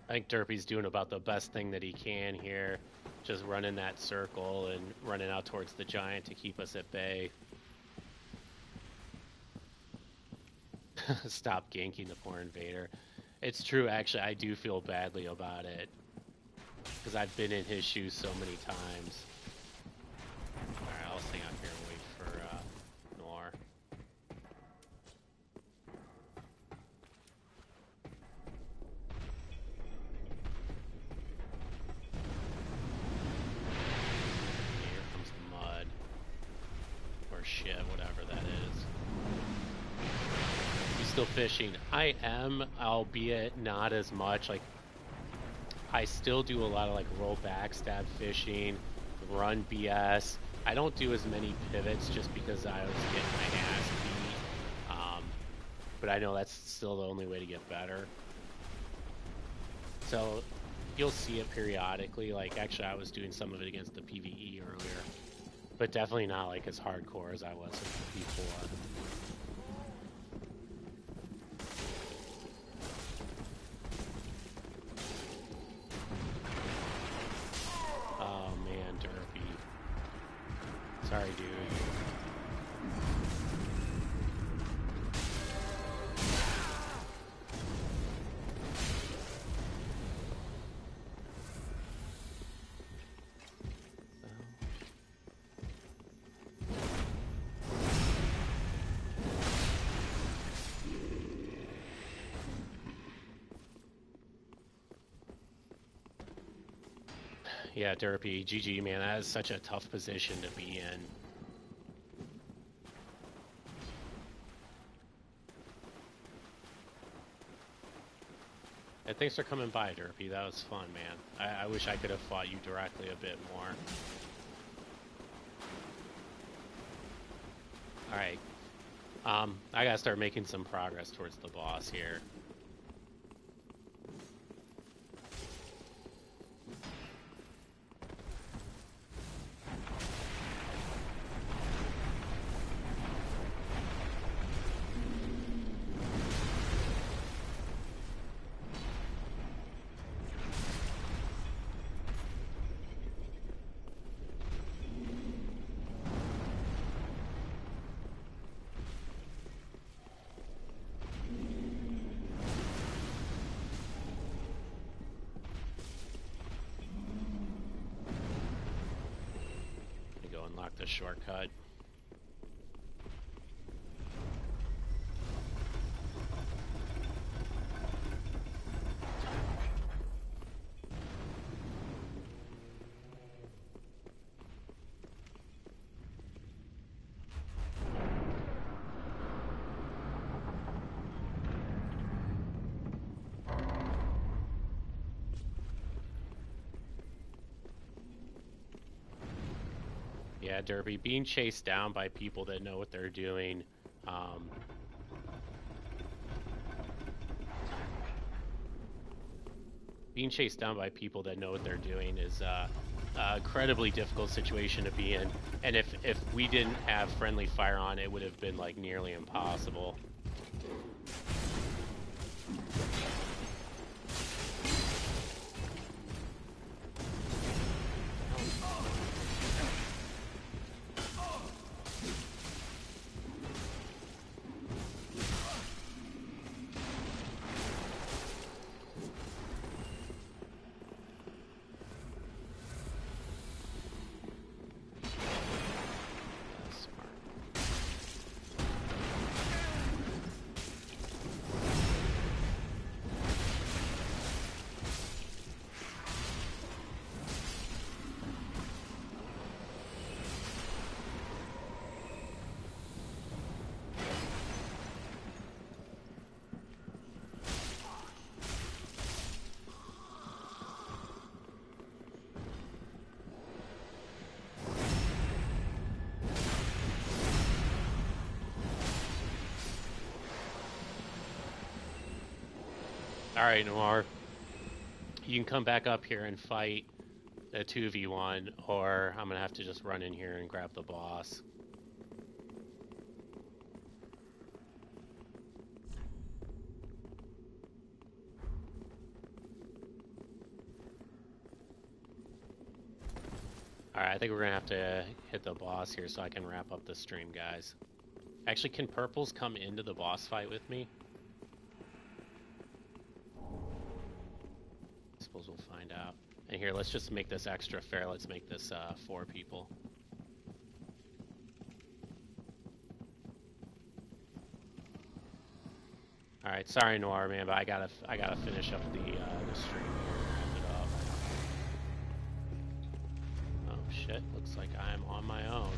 I think Derpy's doing about the best thing that he can here. Just running that circle and running out towards the giant to keep us at bay. Stop ganking the poor invader. It's true, actually, I do feel badly about it. Because I've been in his shoes so many times. Alright, I'll stay out here and wait for Noir. Here comes the mud. Or shit, whatever that is. You still fishing? I am, albeit not as much. Like, I still do a lot of like roll backstab fishing, run BS. I don't do as many pivots just because I was getting my ass beat. But I know that's still the only way to get better. So you'll see it periodically. Like, actually, I was doing some of it against the PvE earlier, but definitely not like as hardcore as I was before. Oh man, Derpy. Sorry, dude. Yeah, Derpy, GG, man. That is such a tough position to be in. And thanks for coming by, Derpy. That was fun, man. I wish I could have fought you directly a bit more. Alright. I gotta start making some progress towards the boss here. Unlock the shortcut. Yeah, Derby, being chased down by people that know what they're doing, being chased down by people that know what they're doing is a incredibly difficult situation to be in. And if we didn't have friendly fire on, it would have been like nearly impossible. All right, Noir. You can come back up here and fight a 2v1, or I'm gonna have to just run in here and grab the boss. Alright, I think we're gonna have to hit the boss here so I can wrap up the stream, guys. Actually, can purples come into the boss fight with me? I suppose we'll find out. And here, let's just make this extra fair. Let's make this 4 people. All right, sorry Noir man, but I gotta finish up the stream here and wrap it up. Oh shit, looks like I'm on my own.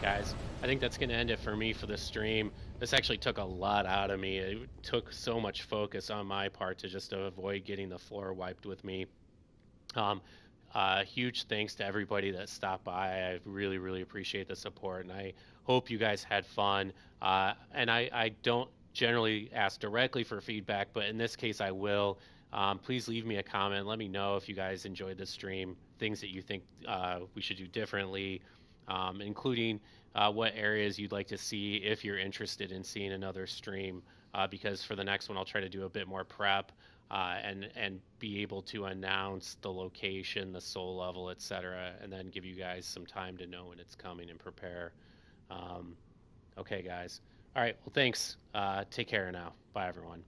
Guys, I think that's going to end it for me for the stream. This actually took a lot out of me. It took so much focus on my part to just avoid getting the floor wiped with me. Huge thanks to everybody that stopped by. I really, really appreciate the support, and I hope you guys had fun. And I don't generally ask directly for feedback, but in this case I will. Please leave me a comment. Let me know if you guys enjoyed the stream, things that you think we should do differently, including what areas you'd like to see if you're interested in seeing another stream, because for the next one I'll try to do a bit more prep and be able to announce the location, the soul level, etc., and then give you guys some time to know when it's coming and prepare. Okay, guys. All right, well, thanks. Take care now. Bye, everyone.